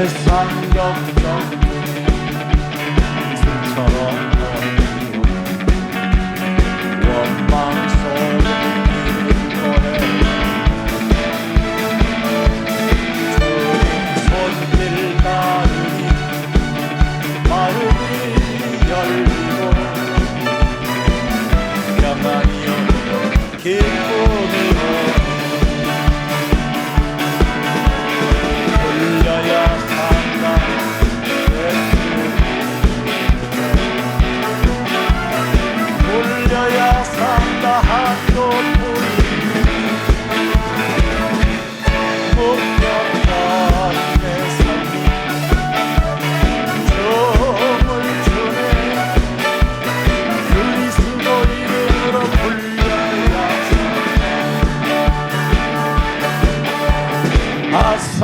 세상 역경 처럼 원망 속에 기뻐해 주님 손길 따르니 마음이 열리고 평안이여 기쁨이여 돌려야 산다 돌려야 산다 한도뿐 목격한 내 삶이 정을 주네 그리스도 이름으로 불려야 아사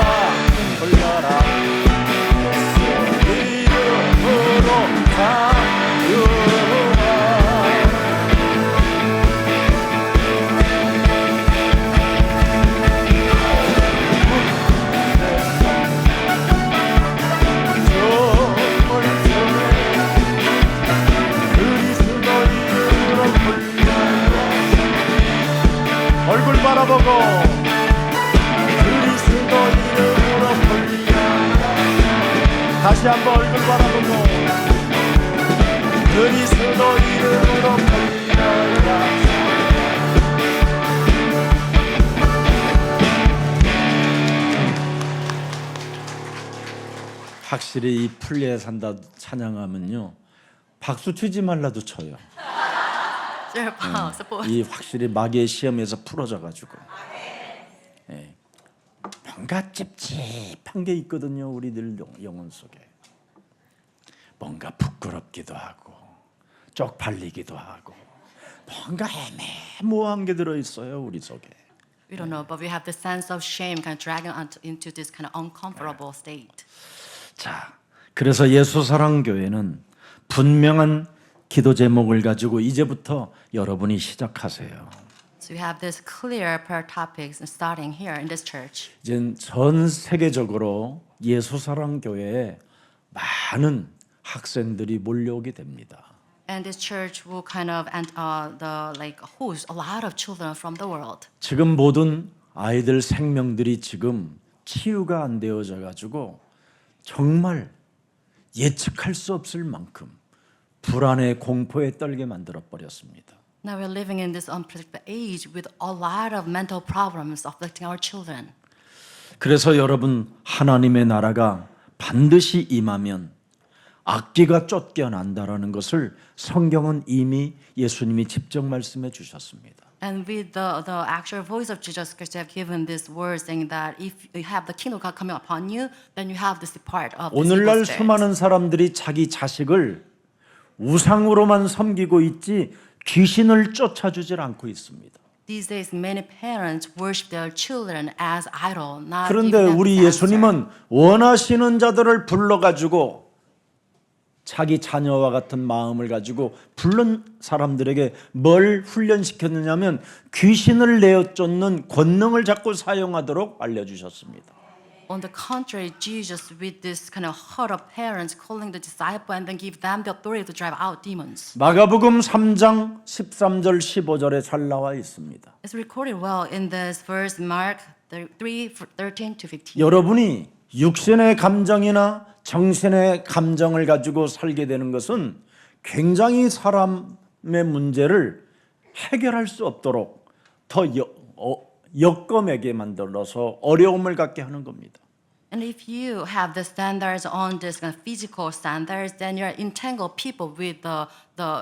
불려라 예수 이름으로 가유라 정을 주네 그리스도 이름으로 불려야 얼굴 바라보고 그리스도 이름으로 불려야 다시 한번 얼굴 바라보고 그리스도 이름으로 불려야 확실히 이 풀리에 산다 찬양하면요 박수 치지 말라도 쳐요. Sir Paul, support. 이 확실히 마귀의 시험에서 풀어져 가지고 예. 뭔가 찝찝한 게 있거든요. 우리들 영혼 속에 뭔가 부끄럽기도 하고 쪽팔리기도 하고 뭔가 애매모호한 게 들어있어요. 우리 속에 We don't know, but we have the sense of shame kind of dragging into this kind of uncomfortable state. 자, 그래서 예수사랑교회는 분명한 기도 제목을 가지고 이제부터 여러분이 시작하세요. So we have this clear prayer topics starting here in this church. 이제 전 세계적으로 예수사랑교회에 많은 학생들이 몰려오게 됩니다. And this church will kind of host a lot of children from the world. 지금 모든 아이들 생명들이 지금 치유가 안 되어져 가지고 정말 예측할 수 없을 만큼 불안에 공포에 떨게 만들어 버렸습니다. Now we're living in this unpredictable age with a lot of mental problems afflicting our children. 그래서 여러분 하나님의 나라가 반드시 임하면 악기가 쫓겨난다라는 것을 성경은 이미 예수님이 직접 말씀해 주셨습니다. And with the actual voice of Jesus Christ, have given this word saying that if you have the kingdom of God coming upon you, then you have this part of this evil 오늘날 spirit. 수많은 사람들이 자기 자식을 우상으로만 섬기고 있지 귀신을 쫓아주질 않고 있습니다. These days, many parents worship their children as idol, not 그런데 giving them 우리 the answer. 예수님은 원하시는 자들을 불러가지고 자기 자녀와 같은 마음을 가지고 부른 사람들에게 뭘 훈련시켰느냐면 귀신을 내어 쫓는 권능을 자꾸 사용하도록 알려주셨습니다. On the contrary, Jesus, with this kind of heart of parents, calling the disciple and then give them the authority to drive out demons. 마가복음 3장 13절 15절에 잘 나와 있습니다. It's recorded well in this verse, Mark 3:13 to 15. 여러분이 육신의 감정이나 정신의 감정을 가지고 살게 되는 것은 굉장히 사람의 문제를 해결할 수 없도록 더 역검하게 만들어서 어려움을 갖게 하는 겁니다. And if you have the standards on this kind of physical standards, then you're entangled people with the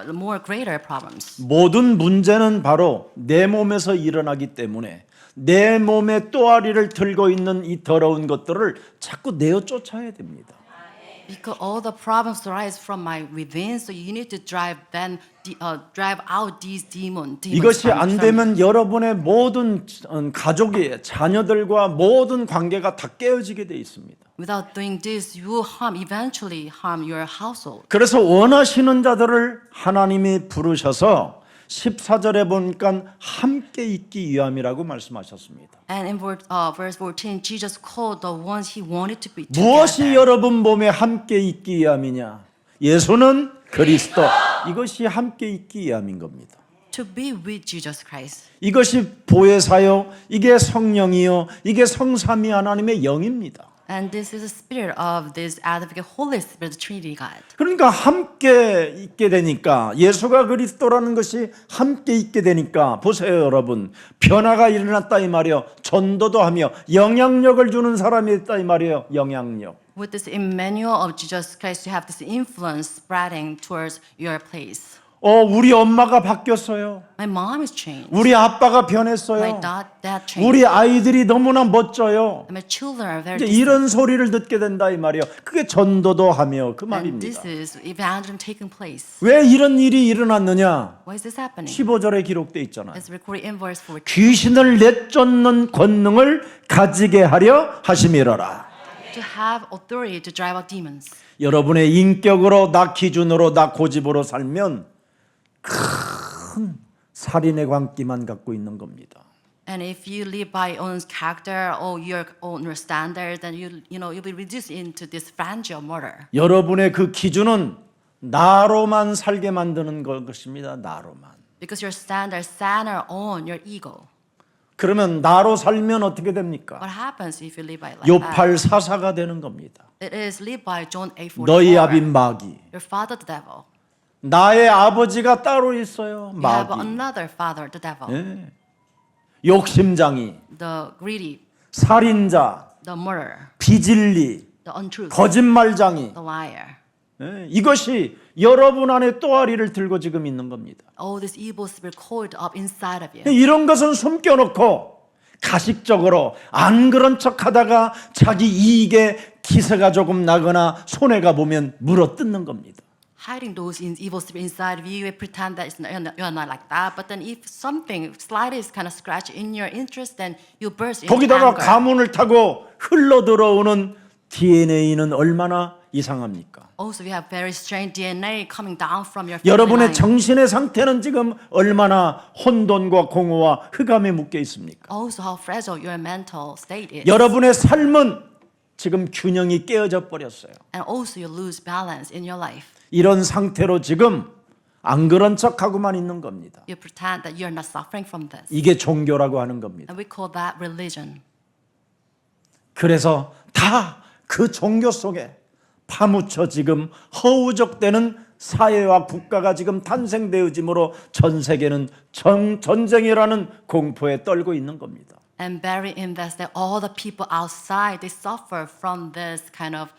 more greater problems. 모든 문제는 바로 내 몸에서 일어나기 때문에 내 몸의 또아리를 들고 있는 이 더러운 것들을 자꾸 내어 쫓아야 됩니다. Because all the problems arise from my within, so you need to drive out these demons. 이것이 안 되면 여러분의 모든 가족이 자녀들과 모든 관계가 다 깨어지게 돼 있습니다. Without doing this, you will eventually harm your household. 그래서 원하시는 자들을 하나님이 부르셔서 14절에 보니까 함께 있기 위함이라고 말씀하셨습니다. And in verse 14, Jesus called the ones he wanted to be together. 무엇이 여러분 몸에 함께 있기 위함이냐? 예수는 그리스도. 이것이 함께 있기 위함인 겁니다. To be with Jesus Christ. 이것이 보혜사요, 이게 성령이요, 이게 성삼위 하나님의 영입니다. And this is the spirit of this advocate Holy Spirit, the Trinity God. 그러니까 함께 있게 되니까 예수가 그리스도라는 것이 함께 있게 되니까 보세요 여러분, 변화가 일어났다 이 말이에요. 전도도 하며 영향력을 주는 사람이 있다 이 말이에요. 영향력. With this Emmanuel of Jesus Christ, you have this influence spreading towards your place. 우리 엄마가 바뀌었어요. My mom is changed. 우리 아빠가 My 변했어요. dad changed. 우리 아이들이 너무나 멋져요. And my children are very 이제 distant. 이런 소리를 듣게 된다 이 말이에요. 그게 전도도 하며 그 And 말입니다. this is evangelism taking place. 왜 이런 일이 일어났느냐? Why is this happening? 15절에 기록되어 있잖아요. It's recorded in verse 14. 귀신을 내쫓는 권능을 가지게 하려 하심이로라. To have authority to drive out demons. 여러분의 인격으로 나 기준으로 나 고집으로 살면 큰 살인의 광기만 갖고 있는 겁니다. And if you live by your own character or your own standard, then you'll be reduced into this frenzy of murder. 여러분의 그 기준은 나로만 살게 만드는 것입니다. 나로만. Because your standard center on your ego. 그러면 나로 살면 어떻게 됩니까? What happens if you live by like that? 요팔 사사가 되는 겁니다. It is live by John 8:44. 너희 아빈 마귀. Your father, the devil. 나의 아버지가 따로 있어요. You have 마귀. another father, the devil. 예. 욕심장이, The greedy, 살인자, the murderer, 비진리, the untruth, 거짓말장이. the liar. 예. 이것이 여러분 안에 또아리를 들고 지금 있는 겁니다. All this evil spirit coiled up inside of you. 이런 것은 숨겨놓고 가식적으로 안 그런 척하다가 자기 이익에 기세가 조금 나거나 손해가 보면 물어뜯는 겁니다. Hiding those evil spirit inside of you, you pretend that you're not like that. But then if something slightest kind of scratch in your interest, then you burst into 거기다가 anger. 가문을 타고 흘러 들어오는 DNA는 얼마나 이상합니까? Also, you have very strange DNA coming down from your family 여러분의 line. 정신의 상태는 지금 얼마나 혼돈과 공허와 흑암에 묶여 있습니까? Also, how fragile your mental state is. 여러분의 삶은 지금 균형이 깨어져 버렸어요. And also, you lose balance in your life. 이런 상태로 지금 안 그런 척하고만 있는 겁니다. You pretend that you're not suffering from this. 이게 종교라고 하는 겁니다. And we call that religion. 그래서 다 그 종교 속에 파묻혀 지금 허우적대는 사회와 국가가 지금 탄생되어짐으로 전 세계는 전쟁이라는 공포에 떨고 있는 겁니다. And buried in this, that all the people outside, they suffer from this kind of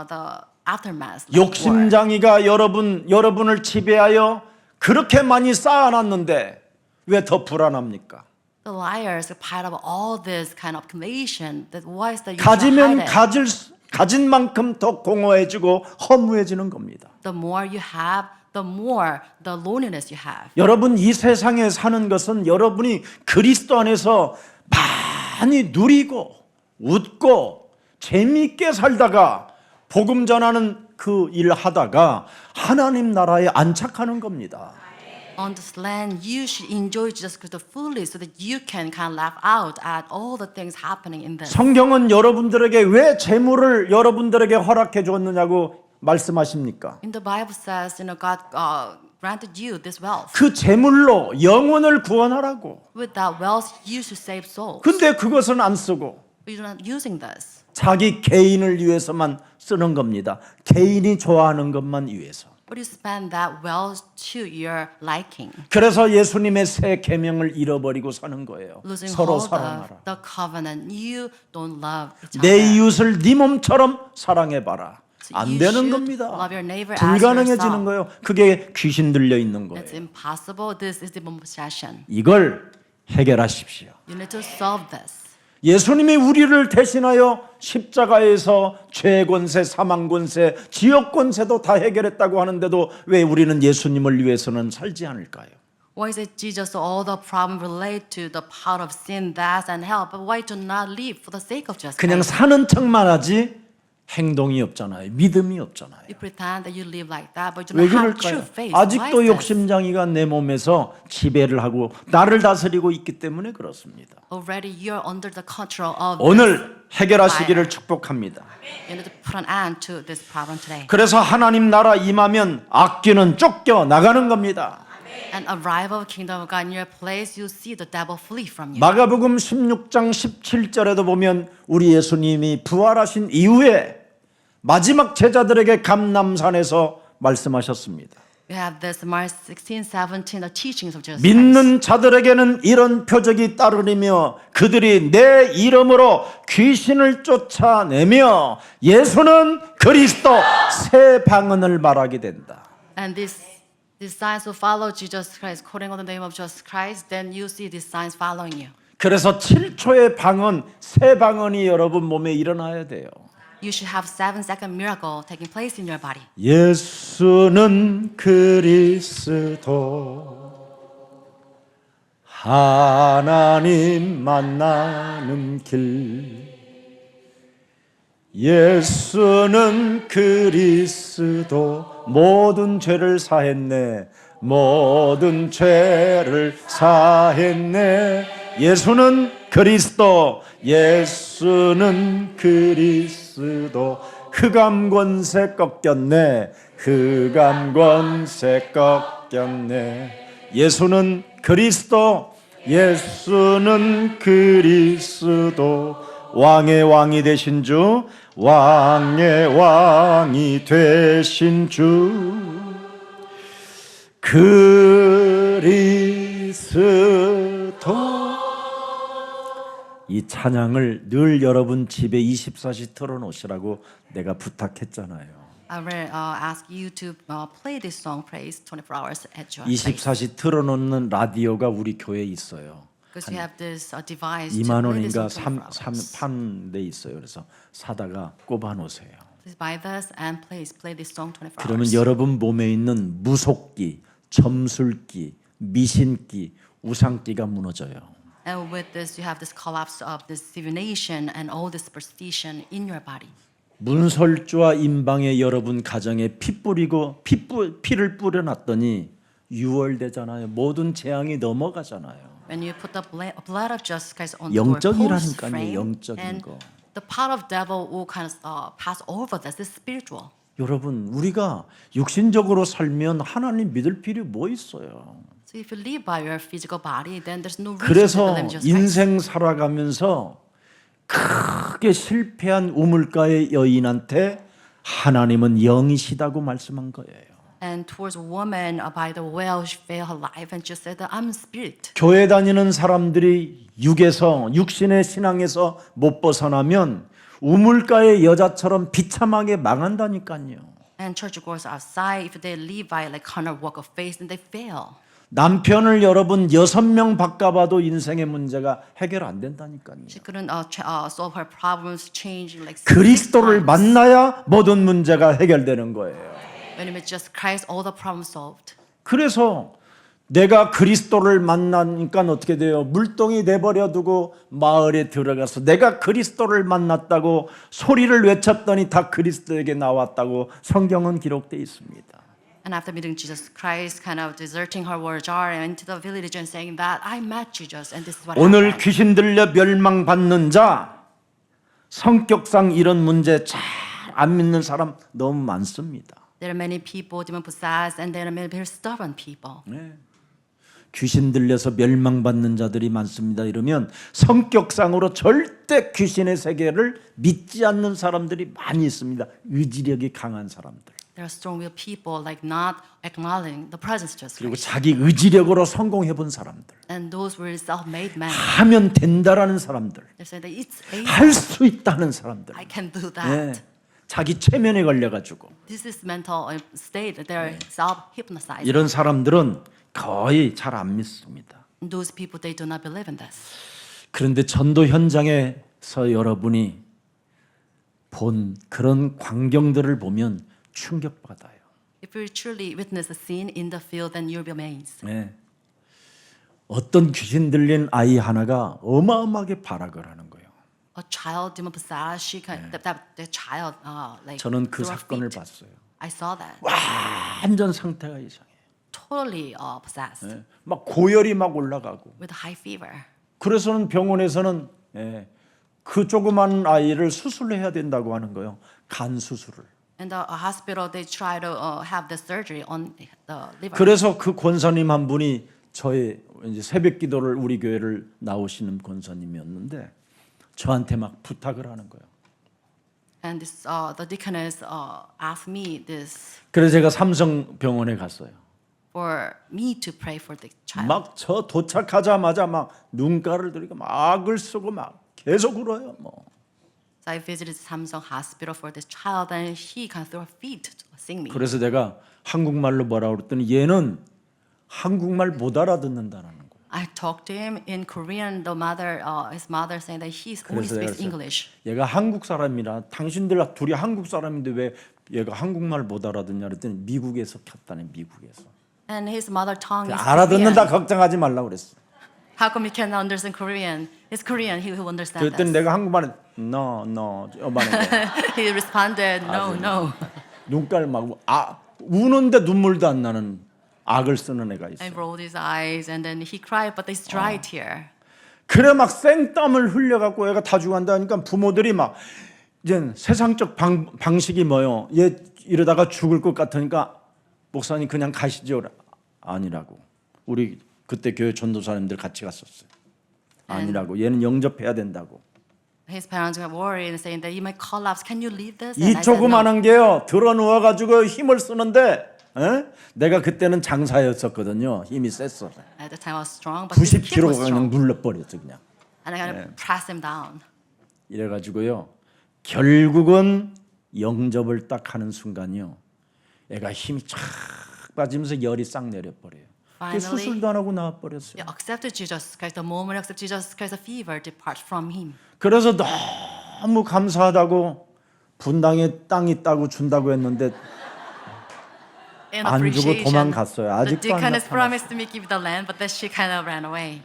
the aftermath. like war. 욕심장이가 여러분을 지배하여 그렇게 많이 쌓아놨는데 왜 더 불안합니까? The liars are part of all this kind of accumulation. That why is that you should 가지면 hide it? 가진 만큼 더 공허해지고 허무해지는 겁니다. The more you have, the more the loneliness you have. 여러분 이 세상에 사는 것은 여러분이 그리스도 안에서 많이 누리고 웃고 재미있게 살다가 복음 전하는 그 일 하다가 하나님 나라에 안착하는 겁니다. On this land, you should enjoy Jesus Christ fully so that you can kind of laugh out at all the things happening in this. 성경은 여러분들에게 왜 재물을 여러분들에게 허락해 줬느냐고 말씀하십니까? In the Bible says, God granted you this wealth. 그 재물로 영혼을 구원하라고. With that wealth, you should save souls. 근데 그것은 안 쓰고 But you're not using this. 자기 개인을 위해서만 쓰는 겁니다. 개인이 좋아하는 것만 위해서. But you spend that wealth to your liking. 그래서 예수님의 새 계명을 잃어버리고 사는 거예요. Losing 서로 hold of 사랑하라. the covenant. You don't love each 내 other. 이웃을 네 몸처럼 사랑해봐라. So 안 you 되는 should 겁니다. love your neighbor as 불가능해지는 yourself. 거예요. 그게 귀신 들려 있는 거예요. It's impossible. This is demon possession. 이걸 해결하십시오. You need to solve this. 예수님이 우리를 대신하여 십자가에서 죄 권세, 사망 권세, 지옥 권세도 다 해결했다고 하는데도 왜 우리는 예수님을 위해서는 살지 않을까요? Why is it Jesus all the problem relate to the power of sin, death, and hell? But why do not live for the sake of justice? 그냥 사는 척만 하지 행동이 없잖아요. 믿음이 없잖아요. You pretend that you live like that, but you 왜 don't have true 그럴까요? faith. Why is 아직도 this? 욕심장이가 내 몸에서 지배를 하고 나를 다스리고 있기 때문에 그렇습니다. Already you're under the control of 오늘 해결하시기를 축복합니다. You need to put an end to this problem today. 그래서 하나님 나라 임하면 악귀는 쫓겨 나가는 겁니다. And arrival of kingdom of God in your place, you see the devil flee from you. 마가복음 16장 17절에도 보면 우리 예수님이 부활하신 이후에 마지막 제자들에게 감람산에서 말씀하셨습니다. We have this Mark 16, 17, the teachings of Jesus Christ. 믿는 자들에게는 이런 표적이 따르리며 그들이 내 이름으로 귀신을 쫓아내며 예수는 그리스도 새 방언을 말하게 된다. And these signs will follow Jesus Christ, quoting on the name of Jesus Christ, then you see these signs following you. 그래서 7초의 방언, 새 방언이 여러분 몸에 일어나야 돼요. You should have 7-second miracle taking place in your body. 예수는 그리스도 하나님 만나는 길 예수는 그리스도 모든 죄를 사했네 모든 죄를 사했네 예수는 그리스도 예수는 그리스도 흑암 권세 꺾였네 흑암 권세 꺾였네 예수는 그리스도 예수는 그리스도 왕의 왕이 되신 주 왕의 왕이 되신 주 그리스도 이 찬양을 늘 여러분 집에 24시 틀어놓으시라고 내가 부탁했잖아요. I will ask you to play this song, praise, 24 hours at your place. 24시 틀어놓는 라디오가 우리 교회에 있어요. Because you have this device to 2만 play this 원인가 song 24 hours. 판데 있어요. 그래서 사다가 꼽아 놓으세요. Please buy this and please play this song 24 그러면 hours. 여러분 몸에 있는 무속기, 점술기, 미신기, 우상기가 무너져요. And with this, you have this collapse of this divination and all this superstition in your body. 문설주와 임방에 여러분 가정에 피를 뿌려놨더니 유월되잖아요. 모든 재앙이 넘어가잖아요. When you put the blood of Jesus Christ on the doorpost 영적이라니까요. frame, 영적인 and 거. the power of devil will kind of pass over this. This is spiritual. 여러분 우리가 육신적으로 살면 하나님 믿을 필요 뭐 있어요? So if you live by your physical body, then there's no reason to 그래서 believe in Jesus Christ. 인생 살아가면서 크게 실패한 우물가의 여인한테 하나님은 영이시다고 말씀한 거예요. And towards a woman by the well, she failed her life and just said that I'm spirit. 교회 다니는 사람들이 육신의 신앙에서 못 벗어나면 우물가의 여자처럼 비참하게 망한다니까요. And churchgoers outside, if they live by like carnal walk of faith, then they fail. 남편을 여러분 6명 바꿔봐도 인생의 문제가 해결 안 된다니까요. She couldn't solve her problems, change like six 그리스도를 times. 만나야 모든 문제가 해결되는 거예요. When you meet just Christ, all the problems solved. 그래서 내가 그리스도를 만나니까 어떻게 돼요? 물동이 내버려 두고 마을에 들어가서 내가 그리스도를 만났다고 소리를 외쳤더니 다 그리스도에게 나왔다고 성경은 기록되어 있습니다. And after meeting Jesus Christ, kind of deserting her war jar into the village and saying that I met Jesus and this is what 오늘 happened. 귀신 들려 멸망받는 자 성격상 이런 문제 잘 안 믿는 사람 너무 많습니다. There are many people demon possessed and there are many very stubborn people. 귀신 들려서 멸망받는 자들이 많습니다. 이러면 성격상으로 절대 귀신의 세계를 믿지 않는 사람들이 많이 있습니다. 의지력이 강한 사람들. There are strong-willed people like not acknowledging the presence of Jesus 그리고 Christ. 자기 의지력으로 성공해 본 사람들. And those were self-made men. 하면 된다라는 사람들. They say that it's able. 할 수 있다는 사람들. I can do that. 예. 자기 체면에 걸려가지고 This is mental state. They're self-hypnotized. 이런 사람들은 거의 잘 안 믿습니다. And those people, they do not believe in this. 그런데 전도 현장에서 여러분이 본 그런 광경들을 보면 충격받아요. If you truly witness a scene in the field, then you'll be amazed. 네. 어떤 귀신 들린 아이 하나가 어마어마하게 발악을 하는 거예요. a child demon possessed. She can the child like 저는 그 through her 사건을 feet. 봤어요. I saw that. 완전 상태가 이상해요. Totally possessed 예. 막 고열이 막 올라가고. with high fever. 그래서는 병원에서는 예, 그 조그만 아이를 수술해야 된다고 하는 거예요. 간 수술을. In the hospital, they try to have the surgery on the liver. 그래서 그 권사님 한 분이 저의 이제 새벽 기도를 우리 교회를 나오시는 권사님이었는데 저한테 막 부탁을 하는 거예요. And this, the deaconess asked me this 그래서 제가 삼성병원에 갔어요. for me to pray for the child. 막 저 도착하자마자 막 눈가를 들이고 막 악을 쓰고 막 계속 울어요. 뭐. So I visited Samsung Hospital for this child, and he kind of threw a fit to sing me. 그래서 내가 한국말로 뭐라고 그랬더니 얘는 한국말 못 알아듣는다는 거예요. I talked to him in Korean. His mother saying that he only 그래서 speaks 내가 English. 얘가 한국 사람이라 당신들 둘이 한국 사람인데 왜 얘가 한국말 못 알아듣냐 그랬더니 미국에서 켰다네. 미국에서. And his mother tongue is 알아듣는다 Korean. 걱정하지 말라고 그랬어. How come you can understand Korean? It's Korean. He will understand 그랬더니 us. 내가 한국말에 no 이만한 거야. He responded, no, no. 눈깔 막 우는데 눈물도 안 나는 악을 쓰는 애가 있어. And rolled his eyes, and then he cried, but it's dry tear. 그래 막 생땀을 흘려갖고 애가 다 죽어간다니까 부모들이 막 이제 세상적 방식이 뭐요? 얘 이러다가 죽을 것 같으니까 목사님 그냥 가시죠. 아니라고. 우리 그때 교회 전도사님들 같이 갔었어요. 아니라고. 얘는 영접해야 된다고. His parents got worried and saying that you might collapse. Can you leave this? 이 And I said, no. 조그만한 게요. 들어 누워가지고 힘을 쓰는데 에? 내가 그때는 장사였었거든요. 힘이 셌어. At the time I was strong, but his kid was 90kg가 그냥 strong. 눌러버렸어 그냥. And I kind of pressed him down. 이래가지고요. 결국은 영접을 딱 하는 순간이요. 애가 힘이 쫙 빠지면서 열이 싹 내려버려요. 그 Finally, 수술도 안 하고 나와버렸어요. he accepted Jesus Christ. The moment he accepted Jesus Christ, the fever departs from him. 그래서 너무 감사하다고 분당에 땅 있다고 준다고 했는데 In 안 주고 appreciation, 도망갔어요. the 아직도 안 deaconess 나타났어요. promised to me give the land, but then she kind of ran away.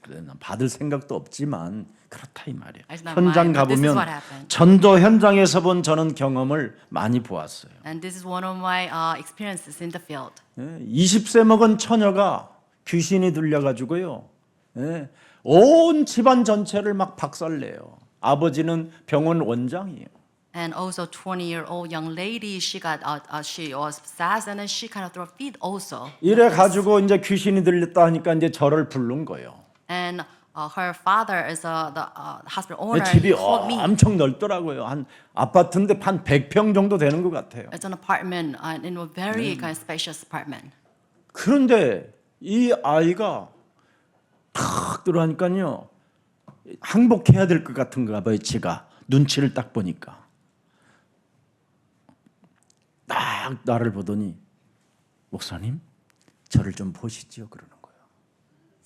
그래, 난 받을 생각도 없지만 그렇다 이 말이에요. I did not 현장 mind, but this is 가보면 what happened. 전도 현장에서 본 저는 경험을 많이 보았어요. And this is one of my experiences in the field. 20세 먹은 처녀가 귀신이 들려가지고요. 온 집안 전체를 막 박살내요. 아버지는 병원 원장이에요. And also 20-year-old young lady, she was possessed, and then she kind of threw a fit also. 이래 가지고 이제 귀신이 들렸다 하니까 이제 저를 부른 거예요. And her father is the hospital owner. 집이 He called me. 엄청 넓더라고요. 한 아파트인데 한 100평 정도 되는 것 같아요. It's an apartment, in a very kind of spacious apartment. 그런데 이 아이가 탁 들어가니까요. 항복해야 될 것 같은가 봐요. 지가 눈치를 딱 보니까 딱 나를 보더니 목사님 저를 좀 보시지요 그러는 거예요.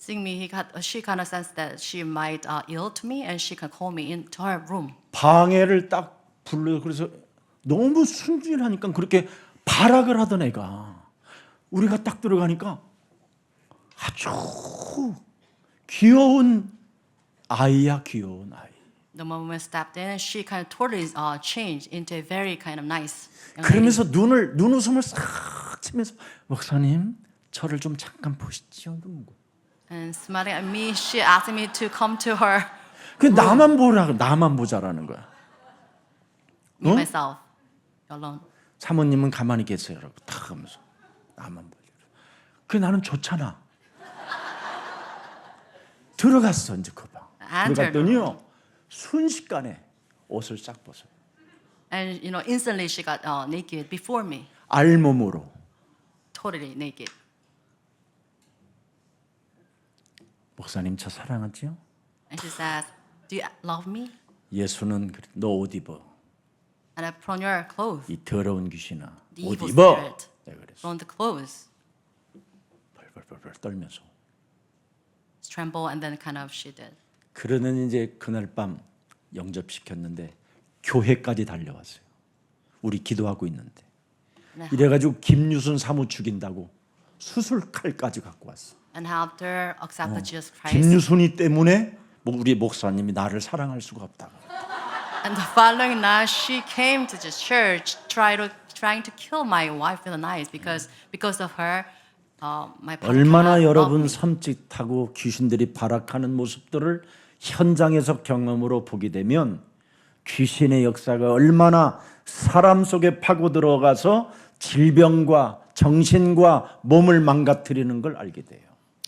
Seeing me, she kind of sensed that she might ill to me, and she can call me into her room. 방해를 딱 불러요. 그래서 너무 순진하니까 그렇게 발악을 하던 애가 우리가 딱 들어가니까 아주 귀여운 아이야 귀여운 아이. The moment we stepped in, she kind of totally changed into a very kind of nice young lady. 그러면서 눈웃음을 싹 치면서 목사님 저를 좀 잠깐 보시죠. And smiling at me, she asked me to come to her, 그 나만 보라고 나만 보자라는 거야. me myself, alone. 사모님은 가만히 계세요라고 탁 하면서 나만 보자. 그 나는 좋잖아. 들어갔어 이제 그 방. 들어갔더니요 순식간에 옷을 싹 벗어요. And instantly she got naked before me, 알몸으로. totally naked. 목사님 저 사랑하지요? And she says, "Do you love me?" 예수는 너 옷 입어. And I put on your clothes, 이 더러운 귀신아 the 옷 evil 입어. spirit. 내가 그랬어. Put on the clothes, 벌벌벌 떨면서. tremble, and then kind of she did. 그러는 이제 그날 밤 영접시켰는데 교회까지 달려왔어요. 우리 기도하고 있는데. And 이래가지고 김유순 사무 죽인다고 수술 칼까지 갖고 왔어. And after accepted Jesus Christ, 김유순이 때문에 우리 목사님이 나를 사랑할 수가 없다고. And the following night, she came to the church, trying to kill my wife in the night because of her. My partner 얼마나 cannot love 여러분 me. 섬찟하고 귀신들이 발악하는 모습들을 현장에서 경험으로 보게 되면 귀신의 역사가 얼마나 사람 속에 파고 들어가서 질병과 정신과 몸을 망가뜨리는 걸 알게 돼요.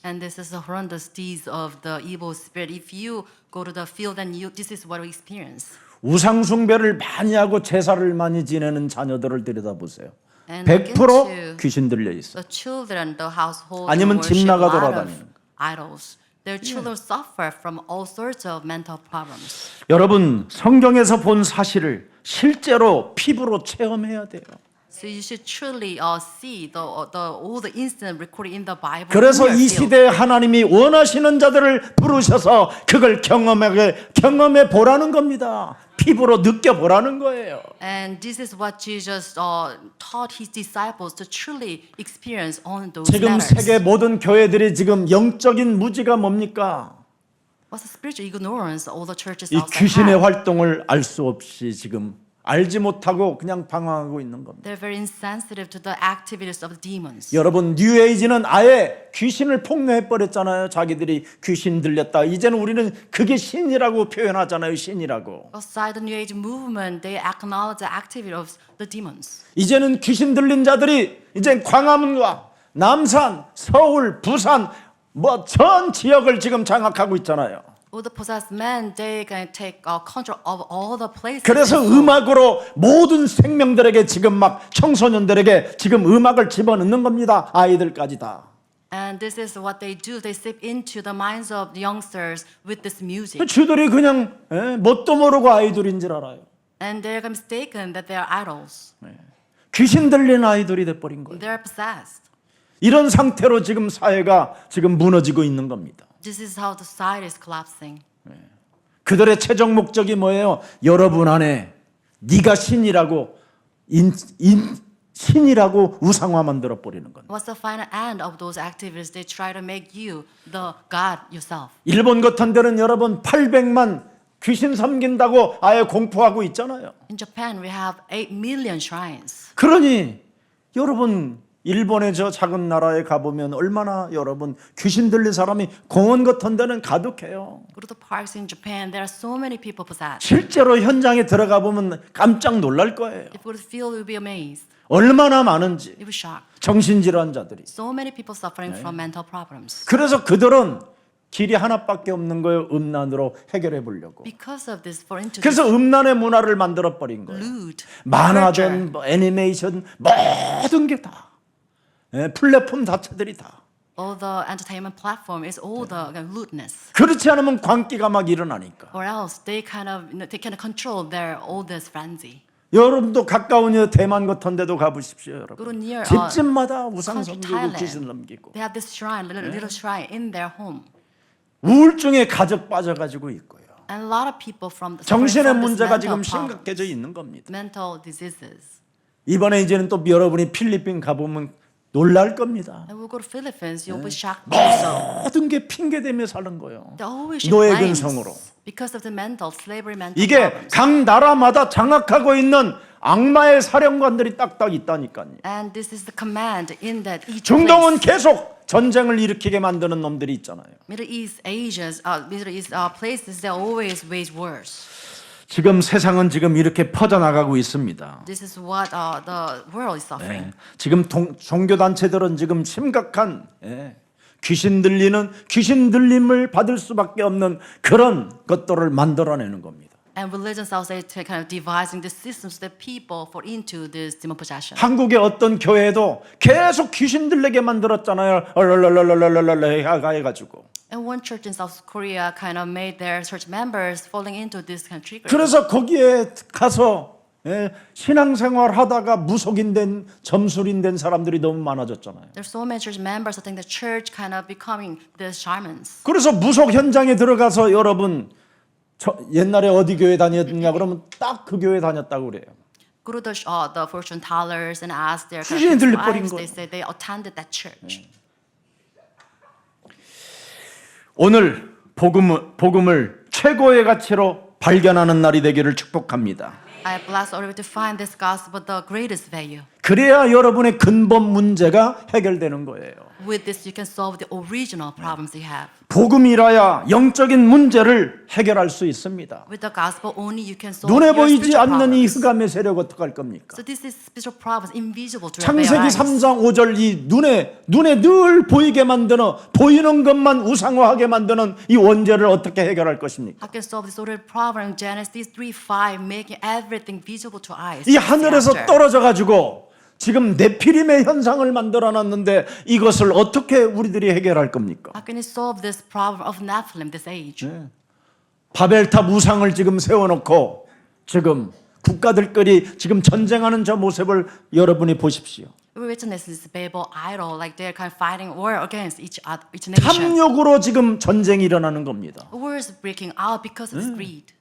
And this is the horrendous deeds of the evil spirit. If you go to the field, and this is what we experience. 우상 숭배를 많이 하고 제사를 많이 지내는 자녀들을 들여다보세요. And look 100% into 귀신 들려 있어. the children, the household, 아니면 집 worship 나가 a lot of 돌아다니는 거. idols. Their children suffer from all sorts of mental problems. 여러분 성경에서 본 사실을 실제로 피부로 체험해야 돼요. So you should truly see all the incidents recorded in the Bible. 그래서 in your 이 field. 시대에 하나님이 원하시는 자들을 부르셔서 그걸 경험해 보라는 겁니다. 피부로 느껴 보라는 거예요. And this is what Jesus taught his disciples to truly experience on those 지금 matters. 세계 모든 교회들이 지금 영적인 무지가 뭡니까? What's the spiritual ignorance all the churches 이 outside 귀신의 have? 활동을 알 수 없이 지금 알지 못하고 그냥 방황하고 있는 겁니다. They're very insensitive to the activities of the demons. 여러분 뉴에이지는 아예 귀신을 폭로해 버렸잖아요. 자기들이 귀신 들렸다. 이제는 우리는 그게 신이라고 표현하잖아요. 신이라고. Outside the New Age movement, they acknowledge the activity of the demons. 이제는 귀신 들린 자들이 이제 광화문과 남산, 서울, 부산 뭐 전 지역을 지금 장악하고 있잖아요. All the possessed men, they can take control of all the places. 그래서 they go. 음악으로 모든 생명들에게 지금 막 청소년들에게 지금 음악을 집어넣는 겁니다. 아이들까지 다. And this is what they do. They seep into the minds of the youngsters with this music. 주들이 그냥 뭣도 모르고 아이돌인 줄 알아요. And they're mistaken that they are idols. 귀신 들린 아이돌이 돼버린 거예요. They're possessed. 이런 상태로 지금 사회가 지금 무너지고 있는 겁니다. This is how the society is collapsing. 그들의 최종 목적이 뭐예요? 여러분 안에 네가 신이라고 신이라고 우상화 만들어 버리는 겁니다. What's the final end of those activities? They try to make you the God yourself. 일본 같은 데는 여러분 800만 귀신 섬긴다고 아예 공포하고 있잖아요. In Japan, we have 8 million shrines. 그러니 여러분 일본의 저 작은 나라에 가보면 얼마나 여러분 귀신 들린 사람이 공원 같은 데는 가득해요. Go to the parks in Japan, there are so many people possessed. 실제로 현장에 들어가 보면 깜짝 놀랄 거예요. If you go to the field, you'll be amazed. 얼마나 많은지 You'll be shocked. 정신질환자들이. So many people suffering from mental problems. 그래서 그들은 길이 하나밖에 없는 거예요. 음란으로 해결해 보려고. Because of this, for into 그래서 음란의 문화를 만들어 버린 거예요. lewd, 만화든 뭐 애니메이션 모든 게 다. 플랫폼 자체들이 다. all the entertainment platform is all the lewdness. 그렇지 않으면 광기가 막 일어나니까. Or else they they can control their all this frenzy. 여러분도 가까운 대만 같은 데도 가보십시오. Go to 여러분. near 집집마다 우상 country 섬기고 Thailand. 귀신 넘기고. They have this shrine, little shrine in their home. 우울증에 가득 빠져가지고 있고요. And a lot of people from the 정신의 suffering from this 문제가 mental 지금 problems, 심각해져 있는 겁니다. mental diseases. 이번에 이제는 또 여러분이 필리핀 가보면 놀랄 겁니다. And we'll go to Philippines, you'll be shocked also. 모든 게 핑계대며 사는 거예요. They always 노예 blames 근성으로. because of the slavery mental 이게 problems. 각 나라마다 장악하고 있는 악마의 사령관들이 딱딱 있다니까요. And this is the command in that each 중동은 place. 계속 전쟁을 일으키게 만드는 놈들이 있잖아요. Middle East places, they always wage wars. 지금 세상은 지금 이렇게 퍼져나가고 있습니다. This is what the world is suffering. 지금 종교 단체들은 지금 심각한 귀신 들림을 받을 수밖에 없는 그런 것들을 만들어내는 겁니다. And religions also kind of devising the systems that people fall into this demon possession. 한국의 어떤 교회도 계속 귀신 들리게 만들었잖아요. 얼얼얼얼얼얼 해가지고. And one church in South Korea kind of made their church members falling into this kind of trigger. 그래서 거기에 가서 신앙생활 하다가 무속인된 점술인된 사람들이 너무 많아졌잖아요. There's so many church members who think the church kind of becoming the shamans. 그래서 무속 현장에 들어가서 여러분 옛날에 어디 교회 다녔냐 그러면 딱 그 교회 다녔다고 그래요. Go to the fortune tellers and ask their 귀신이 들려버린 wives. 거예요. They say they attended that church. 오늘 복음을 최고의 가치로 발견하는 날이 되기를 축복합니다. I bless all of you to find this gospel the greatest value. 그래야 여러분의 근본 문제가 해결되는 거예요. With this, you can solve the original problems you have. 복음이라야 영적인 문제를 해결할 수 있습니다. With the gospel only, you can solve 눈에 your 보이지 spiritual 않는 이 problems. 흑암의 세력 어떡할 겁니까? So this is spiritual problems invisible to your 창세기 eyes. 3장 5절 이 눈에 늘 보이게 만드는 보이는 것만 우상화하게 만드는 이 원죄를 어떻게 해결할 것입니까? How can solve this ordered problem in Genesis 3:5, making everything visible to eyes? 이 하늘에서 After. 떨어져 가지고 지금 네피림의 현상을 만들어 놨는데 이것을 어떻게 우리들이 해결할 겁니까? How can you solve this problem of Nephilim this age? 바벨탑 우상을 지금 세워놓고 지금 국가들끼리 지금 전쟁하는 저 모습을 여러분이 보십시오. We witness this Babel idol, like they're kind of fighting war against each nation. 탐욕으로 지금 전쟁이 일어나는 겁니다. War is breaking out because of this greed.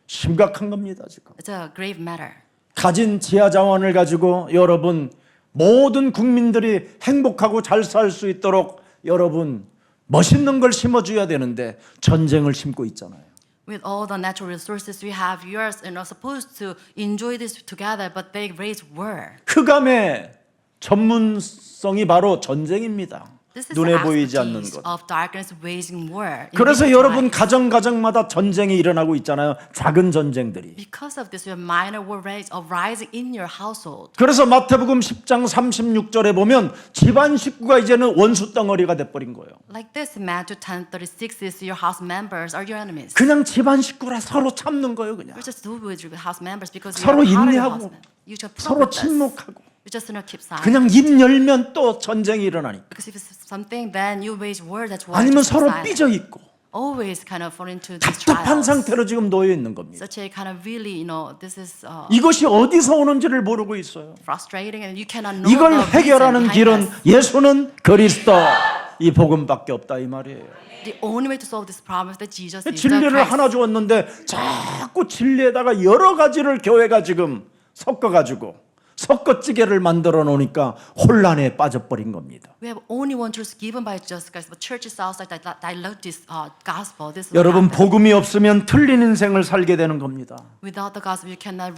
심각한 겁니다 지금. It's a grave matter. 가진 지하 자원을 가지고 여러분 모든 국민들이 행복하고 잘 살 수 있도록 여러분 멋있는 걸 심어줘야 되는데 전쟁을 심고 있잖아요. With all the natural resources we have, you are supposed to enjoy this together, but they raise war. 흑암의 전문성이 바로 전쟁입니다. This is 눈에 the 보이지 않는 expertise 것. of darkness waging war. 그래서 invisible 여러분 eyes. 가정마다 전쟁이 일어나고 있잖아요. 작은 전쟁들이. Because of this, your minor war rising in your household. 그래서 마태복음 10장 36절에 보면 집안 식구가 이제는 원수 덩어리가 돼버린 거예요. Like this, Matthew 10:36 is your house members are your enemies. 그냥 집안 식구라 서로 참는 거예요. 그냥 You just do with your house members because 서로 you are part of your 인내하고 household. You just put 서로 up with this. 침묵하고 You just keep silent. 그냥 입 열면 또 전쟁이 일어나니까. Because if it's something, then you wage war. That's why. 아니면 just keep 서로 silent. 삐져 있고 Always kind of fall into these 답답한 trials. 상태로 지금 놓여 있는 겁니다. Such a kind of really, this is 이것이 어디서 오는지를 모르고 있어요. frustrating, and you cannot know 이걸 the reason 해결하는 behind 길은 this. 예수는 그리스도 이 복음밖에 없다 이 말이에요. The only way to solve this problem is that Jesus is the 진리를 Christ. 하나 주었는데 자꾸 진리에다가 여러 가지를 교회가 지금 섞어가지고 섞어찌개를 만들어 놓으니까 혼란에 빠져버린 겁니다. We have only one truth given by Jesus Christ, but churches outside that dilute this gospel. This is what 여러분 happens. 복음이 없으면 틀린 인생을 살게 되는 겁니다. Without the gospel, you cannot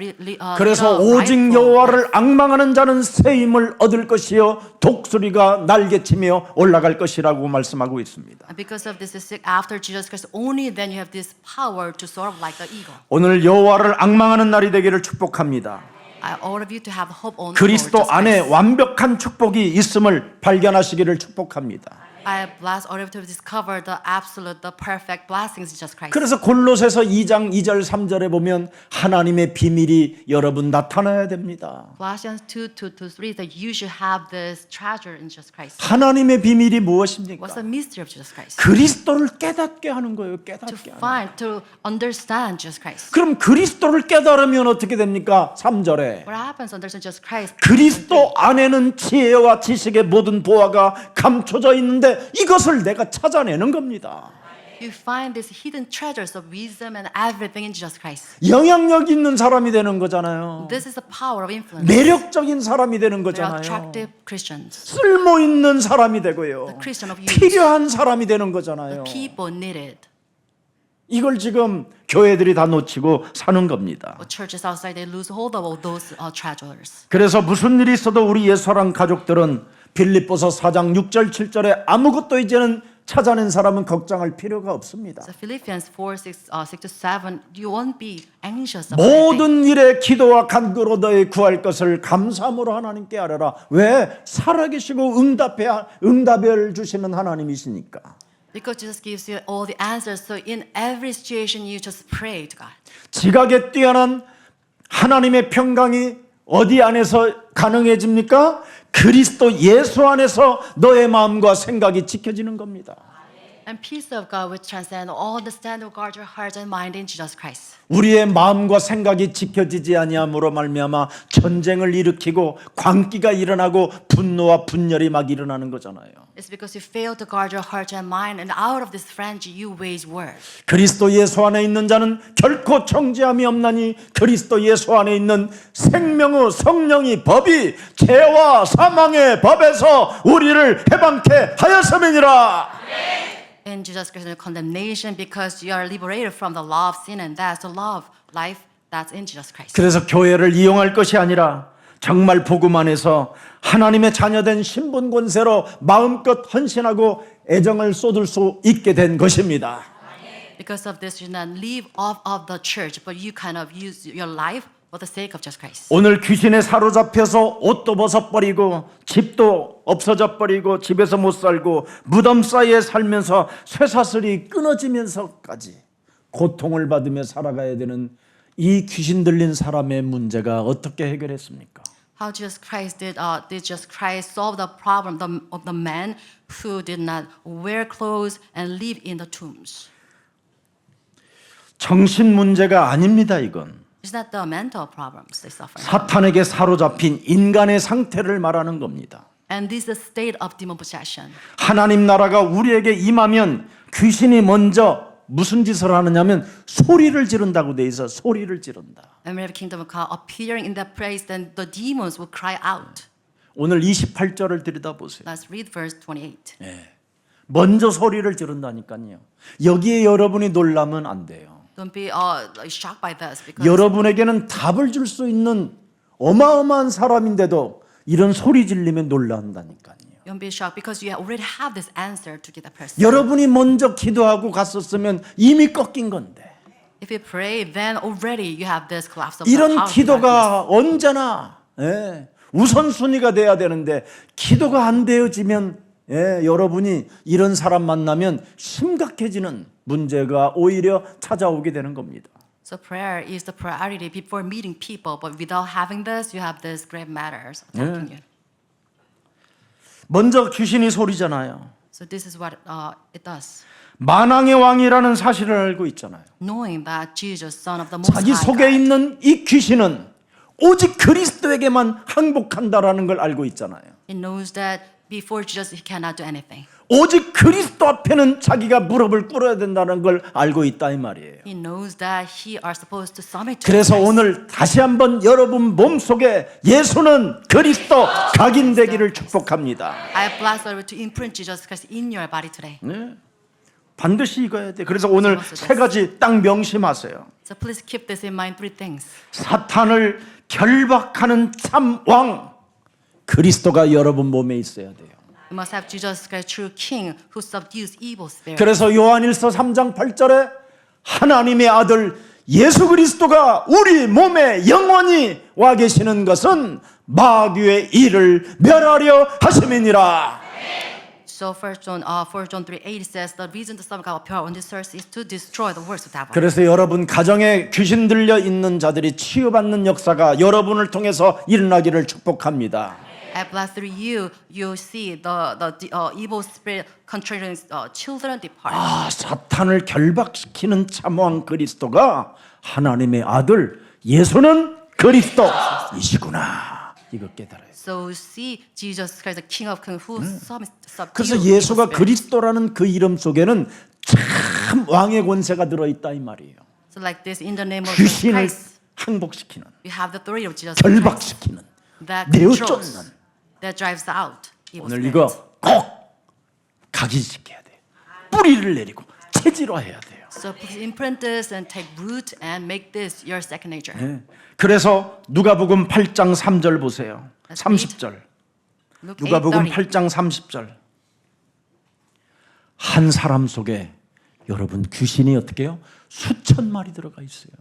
그래서 live a 오직 rightful 여호와를 life. 앙망하는 자는 새 힘을 얻을 것이요 독수리가 날개치며 올라갈 것이라고 말씀하고 있습니다. And because of this, after Jesus Christ, only then you have this power to soar like the eagle. 오늘 여호와를 앙망하는 날이 되기를 축복합니다. I all of you to have hope on the Lord 그리스도 Jesus 안에 Christ. 완벽한 축복이 있음을 발견하시기를 축복합니다. I bless all of you to discover the absolute, the perfect blessings in Jesus Christ. 그래서 골로새서 2장 2절 3절에 보면 하나님의 비밀이 여러분 나타나야 됩니다. Colossians 2:2-3 that you should have this treasure in Jesus Christ. 하나님의 비밀이 무엇입니까? What's the mystery of Jesus Christ? 그리스도를 깨닫게 하는 거예요. To 깨닫게 하는. find, to understand Jesus Christ. 그럼 그리스도를 깨달으면 어떻게 됩니까? 3절에 What happens understand Jesus Christ? 그리스도 안에는 지혜와 지식의 모든 보화가 감춰져 있는데 이것을 내가 찾아내는 겁니다. You find these hidden treasures of wisdom and everything in Jesus Christ. 영향력 있는 사람이 되는 거잖아요. This is the power of influence. 매력적인 사람이 되는 They're 거잖아요. attractive Christians. 쓸모 있는 사람이 되고요. The Christian of use. 필요한 사람이 되는 The 거잖아요. people needed. 이걸 지금 교회들이 다 놓치고 사는 겁니다. But churches outside they lose hold of all those treasures. 그래서 무슨 일이 있어도 우리 옛사람 가족들은 빌립보서 4장 6절 7절에 아무것도 이제는 찾아낸 사람은 걱정할 필요가 없습니다. So Philippians 4:6-7, you won't be anxious about anything. 모든 일에 기도와 간구로 너희 구할 것을 감사함으로 하나님께 아뢰라. 왜? 살아계시고 응답을 주시는 하나님이시니까. Because Jesus gives you all the answers. So in every situation, you just pray to God. 지각에 뛰어난 하나님의 평강이 어디 안에서 가능해집니까? 그리스도 예수 안에서 너의 마음과 생각이 지켜지는 겁니다. And peace of God which transcends all understanding, guard your hearts and mind in Jesus Christ. 우리의 마음과 생각이 지켜지지 아니함으로 말미암아 전쟁을 일으키고 광기가 일어나고 분노와 분열이 막 일어나는 거잖아요. It's because you fail to guard your heart and mind, and out of this frenzy you wage war. 그리스도 예수 안에 있는 자는 결코 정죄함이 없나니 그리스도 예수 안에 있는 생명의 성령이 법이 죄와 사망의 법에서 우리를 해방케 하였음이니라. in Jesus Christ, no condemnation because you are liberated from the law of sin and that's the law of life that's in Jesus Christ. 그래서 교회를 이용할 것이 아니라 정말 복음 안에서 하나님의 자녀된 신분 권세로 마음껏 헌신하고 애정을 쏟을 수 있게 된 것입니다. Because of this, you not live off of the church, but you kind of use your life for the sake of Jesus Christ. 오늘 귀신에 사로잡혀서 옷도 벗어버리고 집도 없어져 버리고 집에서 못 살고 무덤 사이에 살면서 쇠사슬이 끊어지면서까지 고통을 받으며 살아가야 되는 이 귀신 들린 사람의 문제가 어떻게 해결했습니까? How Jesus Christ did Jesus Christ solve the problem of the man who did not wear clothes and live in the tombs? 정신 문제가 아닙니다, 이건. It's not the mental problems they suffer. 사탄에게 사로잡힌 인간의 상태를 말하는 겁니다. And this is the state of demon possession. 하나님 나라가 우리에게 임하면 귀신이 먼저 무슨 짓을 하느냐면 소리를 지른다고 돼 있어. 소리를 지른다. And whenever kingdom of God appearing in that place, then the demons will cry out. 오늘 28절을 들여다보세요. Let's read verse 28. 먼저 소리를 지른다니까요. 여기에 여러분이 놀라면 안 돼요. Don't be like shocked by this because 여러분에게는 답을 줄 수 있는 어마어마한 사람인데도 이런 소리 질리면 놀란다니까요. don't be shocked because you already have this answer to get that person. 여러분이 먼저 기도하고 갔었으면 이미 꺾인 건데. If you pray, then already you have this collapse of the 이런 power of darkness. 기도가 언제나 우선순위가 돼야 되는데 기도가 안 되어지면 여러분이 이런 사람 만나면 심각해지는 문제가 오히려 찾아오게 되는 겁니다. So prayer is the priority before meeting people, but without having this, you have these grave matters attacking you. 먼저 귀신이 소리잖아요. So this is what it does. 만왕의 왕이라는 사실을 알고 있잖아요. Knowing that Jesus, Son of the Most 자기 High 속에 God, 있는 이 귀신은 오직 그리스도에게만 항복한다라는 걸 알고 있잖아요. he knows that before Jesus, he cannot do anything. 오직 그리스도 앞에는 자기가 무릎을 꿇어야 된다는 걸 알고 있다 이 말이에요. He knows that he are supposed to submit to 그래서 Christ. 오늘 다시 한번 여러분 몸속에 예수는 그리스도 각인되기를 축복합니다. I bless the Lord to imprint Jesus Christ in your body today. 반드시 이거야 돼. 그래서 오늘 세 가지 딱 명심하세요. So please keep this in mind, three things. 사탄을 결박하는 참 왕 그리스도가 여러분 몸에 있어야 돼요. You must have Jesus Christ, true King, who subdues evil spirits. 그래서 요한일서 3장 8절에 하나님의 아들 예수 그리스도가 우리 몸에 영원히 와 계시는 것은 마귀의 일을 멸하려 하심이니라. So 1 John 3:8 says the reason the Son of God appeared on this earth is to destroy the works of the devil. 그래서 여러분 가정에 귀신 들려 있는 자들이 치유받는 역사가 여러분을 통해서 일어나기를 축복합니다. I bless through you, you see the evil spirit controlling children depart. 사탄을 결박시키는 참왕 그리스도가 하나님의 아들 예수는 그리스도이시구나. 이거 깨달아요. So see Jesus Christ, the King of Kings, who subdues 그래서 evil 예수가 spirits. 그리스도라는 그 이름 속에는 참 왕의 권세가 들어있다 이 말이에요. So like this, in the name of Jesus 귀신을 Christ, 항복시키는, we have the authority of Jesus Christ 결박시키는, that 내어쫓는. controls, that drives out evil 오늘 spirits. 이거 꼭 각인시켜야 돼요. 뿌리를 내리고 체질화해야 돼요. So please imprint this and take root and make this your second nature. 그래서 누가복음 8장 3절 보세요. 30절. Luke 누가복음 8:30. 8장 30절. 한 사람 속에 여러분 귀신이 어떻게 해요? 수천 마리 들어가 있어요.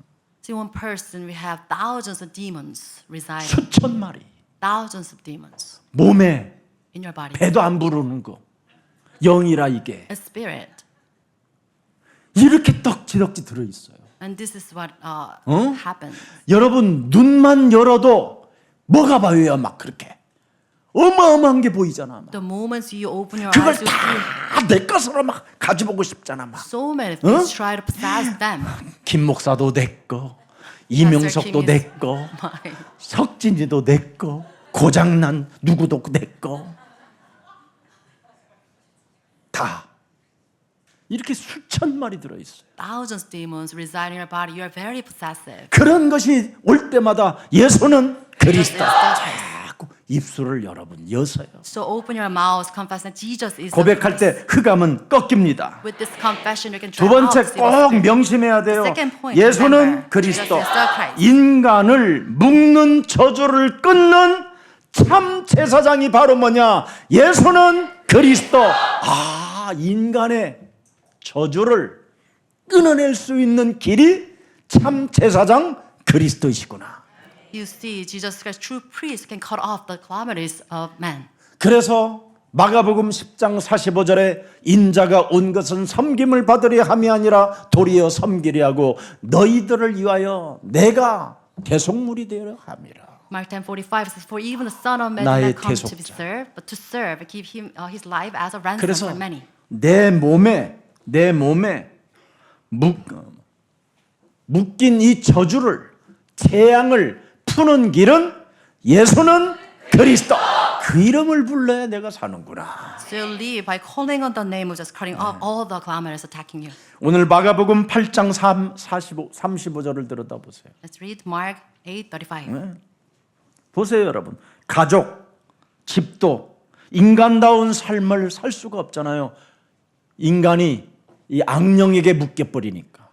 See, one person, we have thousands of demons residing. 수천 마리. Thousands of demons 몸에 in your body. 배도 안 부르는 거. 영이라 이게. A spirit. 이렇게 떡지덕지 들어 있어요. And this is what happens. 여러분 눈만 열어도 뭐가 보여요? 막 그렇게 어마어마한 게 보이잖아. 막. The moment you open your 그걸 eyes, you see 다 내 것으로 막 가져보고 싶잖아. 막. so many things try to possess them. 김 목사도 내 거, 이명석도 Kim 내 is 거, mine. 석진이도 내 거, 고장난 누구도 내 거. 다 이렇게 수천 마리 들어 있어요. Thousands of demons reside in your body. You are very possessive. 그런 것이 올 때마다 예수는 그리스도 자꾸 입술을 여러분 여서요. So open your mouths, confess that Jesus is the 고백할 Christ. 때 흑암은 꺾입니다. With this confession, you can 두 drive out 번째 the evil 꼭 spirit. 명심해야 돼요. second point, 예수는 remember, 그리스도, Jesus is the Christ. 인간을 묶는 저주를 끊는 참 제사장이 바로 뭐냐? 예수는 그리스도. 아, 인간의 저주를 끊어낼 수 있는 길이 참 제사장 그리스도이시구나. You see, Jesus Christ, true priest, can cut off the calamities of man. 그래서 마가복음 10장 45절에 인자가 온 것은 섬김을 받으려 함이 아니라 도리어 섬기려 하고 너희들을 위하여 내가 대속물이 되려 함이라. Mark 10:45 says, "For even the Son of Man 나의 did not come to be 대속자. served, but to serve and give him his life as a ransom 그래서 for many." 내 몸에 묶인 이 저주를 재앙을 푸는 길은 예수는 그리스도. 그 이름을 불러야 내가 사는구나. So you live by calling on the name of Jesus, cutting off all the calamities attacking you. 오늘 마가복음 8장 35절을 들여다보세요. Let's read Mark 8:35. 보세요, 여러분. 가족, 집도 인간다운 삶을 살 수가 없잖아요. 인간이 이 악령에게 묶여버리니까.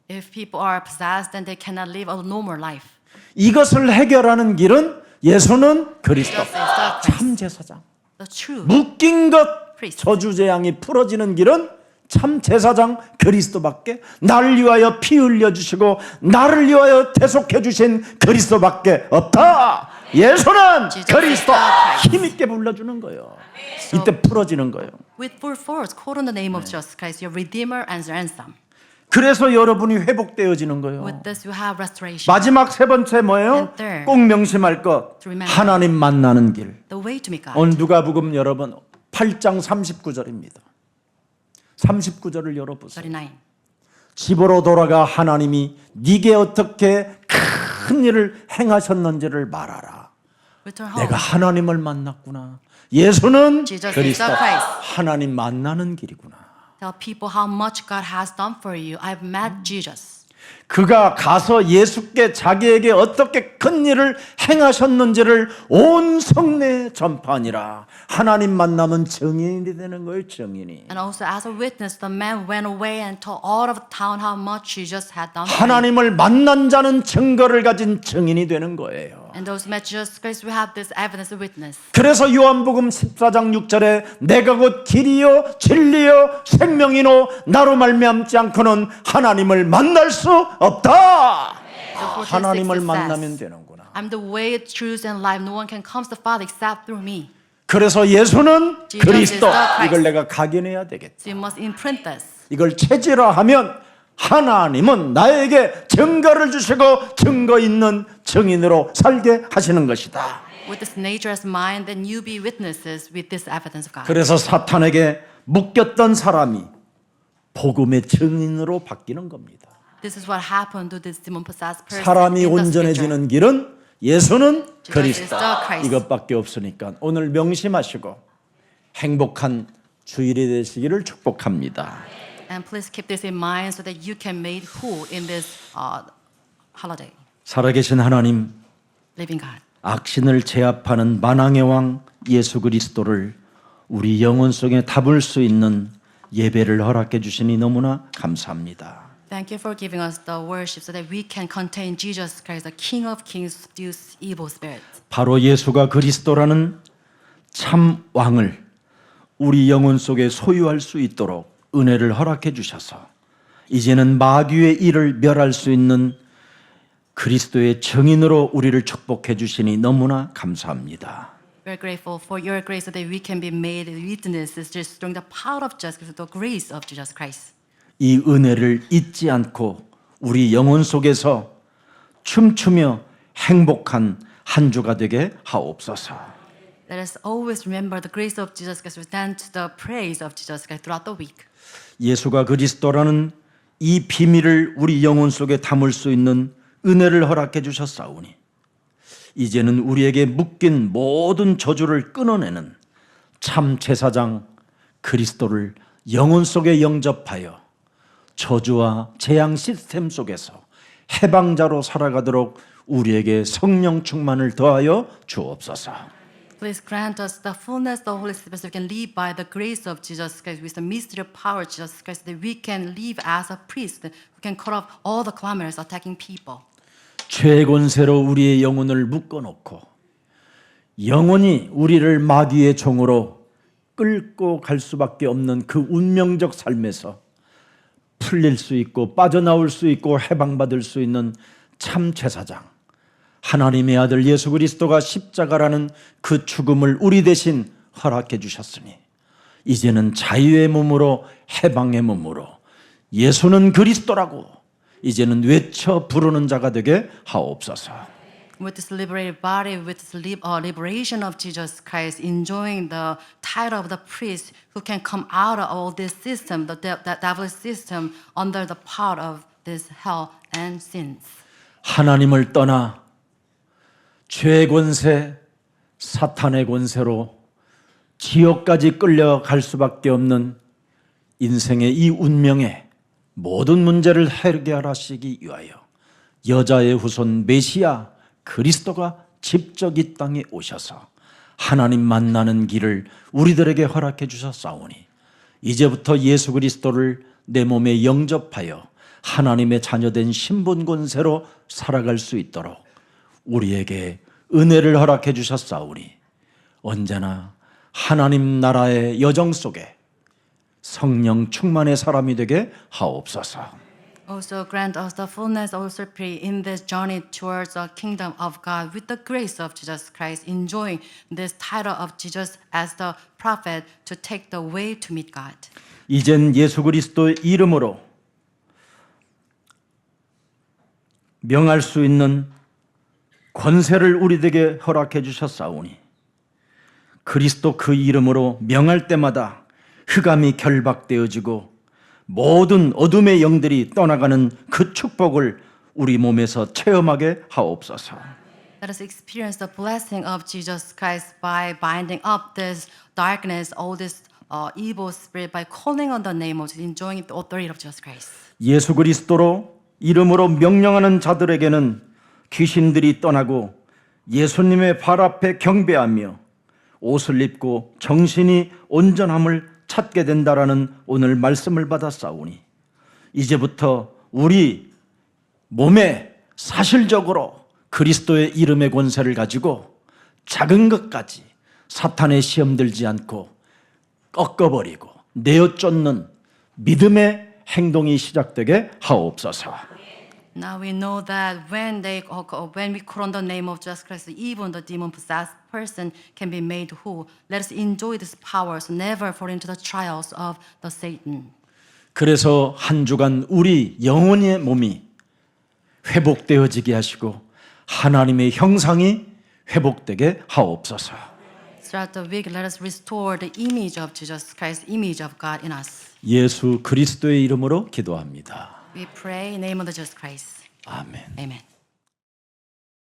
If people are possessed, then they cannot live a normal life. 이것을 해결하는 길은 예수는 그리스도. Jesus is the Christ, 참 제사장. the true. 묶인 것 priest. 저주 재앙이 풀어지는 길은 참 제사장 그리스도밖에, 나를 위하여 피 흘려 주시고 나를 위하여 대속해 주신 그리스도밖에 없다. 예수는 Jesus 그리스도. is the Christ. 힘있게 불러주는 거예요. 이때 풀어지는 거예요. With full force, call on the name of Jesus Christ, your Redeemer and ransom. 그래서 여러분이 회복되어지는 거예요. With this, you have restoration. 마지막 세 번째 뭐예요? And third, 꼭 명심할 것. to remember. 하나님 만나는 길. The way to meet God. 오늘 누가복음 여러분 8장 39절입니다. 39절을 열어보세요. 39. 집으로 돌아가 하나님이 네게 어떻게 큰 일을 행하셨는지를 말하라. Return home. 내가 하나님을 만났구나. 예수는 Jesus is 그리스도. the Christ. 하나님 만나는 길이구나. Tell people how much God has done for you. I've met Jesus. 그가 가서 예수께 자기에게 어떻게 큰 일을 행하셨는지를 온 성내에 전파하니라. 하나님 만나면 증인이 되는 거예요. 증인이. And also as a witness, the man went away and told all of the town how much Jesus had done for him. 하나님을 만난 자는 증거를 가진 증인이 되는 거예요. And those who met Jesus Christ, we have this evidence of witness. 그래서 요한복음 14장 6절에 내가 곧 길이요 진리요 생명이노 나로 말미암지 않고는 하나님을 만날 수 없다. 하나님을 만나면 되는구나. I'm the way, truth, and life. No one can come to the Father except through me. 그래서 예수는 Jesus 그리스도. is the Christ. 이걸 내가 각인해야 되겠다. So you must imprint this. 이걸 체질화하면 하나님은 나에게 증거를 주시고 증거 있는 증인으로 살게 하시는 것이다. With this nature as mine, then you be witnesses with this evidence of God. 그래서 사탄에게 묶였던 사람이 복음의 증인으로 바뀌는 겁니다. This is what happened to this demon-possessed person. 사람이 in the scripture. 온전해지는 길은 예수는 Jesus 그리스도. is the Christ. 이것밖에 없으니까 오늘 명심하시고 행복한 주일이 되시기를 축복합니다. And please keep this in mind so that you can make whole in this holiday. 살아계신 하나님, Living God. 악신을 제압하는 만왕의 왕 예수 그리스도를 우리 영혼 속에 담을 수 있는 예배를 허락해 주시니 너무나 감사합니다. Thank you for giving us the worship so that we can contain Jesus Christ, the King of Kings, subdues evil spirits. 바로 예수가 그리스도라는 참 왕을 우리 영혼 속에 소유할 수 있도록 은혜를 허락해 주셔서 이제는 마귀의 일을 멸할 수 있는 그리스도의 증인으로 우리를 축복해 주시니 너무나 감사합니다. We're grateful for your grace so that we can be made witnesses just through the power of justice, the grace of Jesus Christ. 이 은혜를 잊지 않고 우리 영혼 속에서 춤추며 행복한 한 주가 되게 하옵소서. Let us always remember the grace of Jesus Christ, stand to the praise of Jesus Christ throughout the week. 예수가 그리스도라는 이 비밀을 우리 영혼 속에 담을 수 있는 은혜를 허락해 주셨사오니 이제는 우리에게 묶인 모든 저주를 끊어내는 참 제사장 그리스도를 영혼 속에 영접하여 저주와 재앙 시스템 속에서 해방자로 살아가도록 우리에게 성령 충만을 더하여 주옵소서. Please grant us the fullness of the Holy Spirit so we can live by the grace of Jesus Christ with the mystery of power of Jesus Christ, that we can live as a priest who can cut off all the clamors attacking people. 죄의 권세로 우리의 영혼을 묶어놓고 영원히 우리를 마귀의 종으로 끌고 갈 수밖에 없는 그 운명적 삶에서 풀릴 수 있고 빠져나올 수 있고 해방받을 수 있는 참 제사장, 하나님의 아들 예수 그리스도가 십자가라는 그 죽음을 우리 대신 허락해 주셨으니 이제는 자유의 몸으로 해방의 몸으로 예수는 그리스도라고 이제는 외쳐 부르는 자가 되게 하옵소서. With this liberated body, with this liberation of Jesus Christ, enjoying the title of the priest who can come out of all this system, the devilish system, under the power of this hell and sins. 하나님을 떠나 죄의 권세, 사탄의 권세로 지옥까지 끌려갈 수밖에 없는 인생의 이 운명에 모든 문제를 해결하시기 위하여 여자의 후손 메시아 그리스도가 직접 이 땅에 오셔서 하나님 만나는 길을 우리들에게 허락해 주셨사오니 이제부터 예수 그리스도를 내 몸에 영접하여 하나님의 자녀된 신분 권세로 살아갈 수 있도록 우리에게 은혜를 허락해 주셨사오니 언제나 하나님 나라의 여정 속에 성령 충만의 사람이 되게 하옵소서. Also grant us the fullness of the Spirit in this journey towards the kingdom of God with the grace of Jesus Christ, enjoying this title of Jesus as the prophet to take the way to meet God. 이젠 예수 그리스도의 이름으로 명할 수 있는 권세를 우리에게 허락해 주셨사오니 그리스도 그 이름으로 명할 때마다 흑암이 결박되어지고 모든 어둠의 영들이 떠나가는 그 축복을 우리 몸에서 체험하게 하옵소서. Let us experience the blessing of Jesus Christ by binding up this darkness, all this evil spirit, by calling on the name of Jesus, enjoying the authority of Jesus Christ. 예수 그리스도로 이름으로 명령하는 자들에게는 귀신들이 떠나고 예수님의 발 앞에 경배하며 옷을 입고 정신이 온전함을 찾게 된다라는 오늘 말씀을 받았사오니 이제부터 우리 몸에 사실적으로 그리스도의 이름의 권세를 가지고 작은 것까지 사탄의 시험 들지 않고 꺾어버리고 내어쫓는 믿음의 행동이 시작되게 하옵소서. Now we know that when we call on the name of Jesus Christ, even the demon-possessed person can be made whole. Let us enjoy this power, so never fall into the trials of the Satan. 그래서 한 주간 우리 영혼의 몸이 회복되어지게 하시고 하나님의 형상이 회복되게 하옵소서. Throughout the week, let us restore the image of Jesus Christ, image of God in us. 예수 그리스도의 이름으로 기도합니다. We pray in the name of Jesus Christ. 아멘. Amen.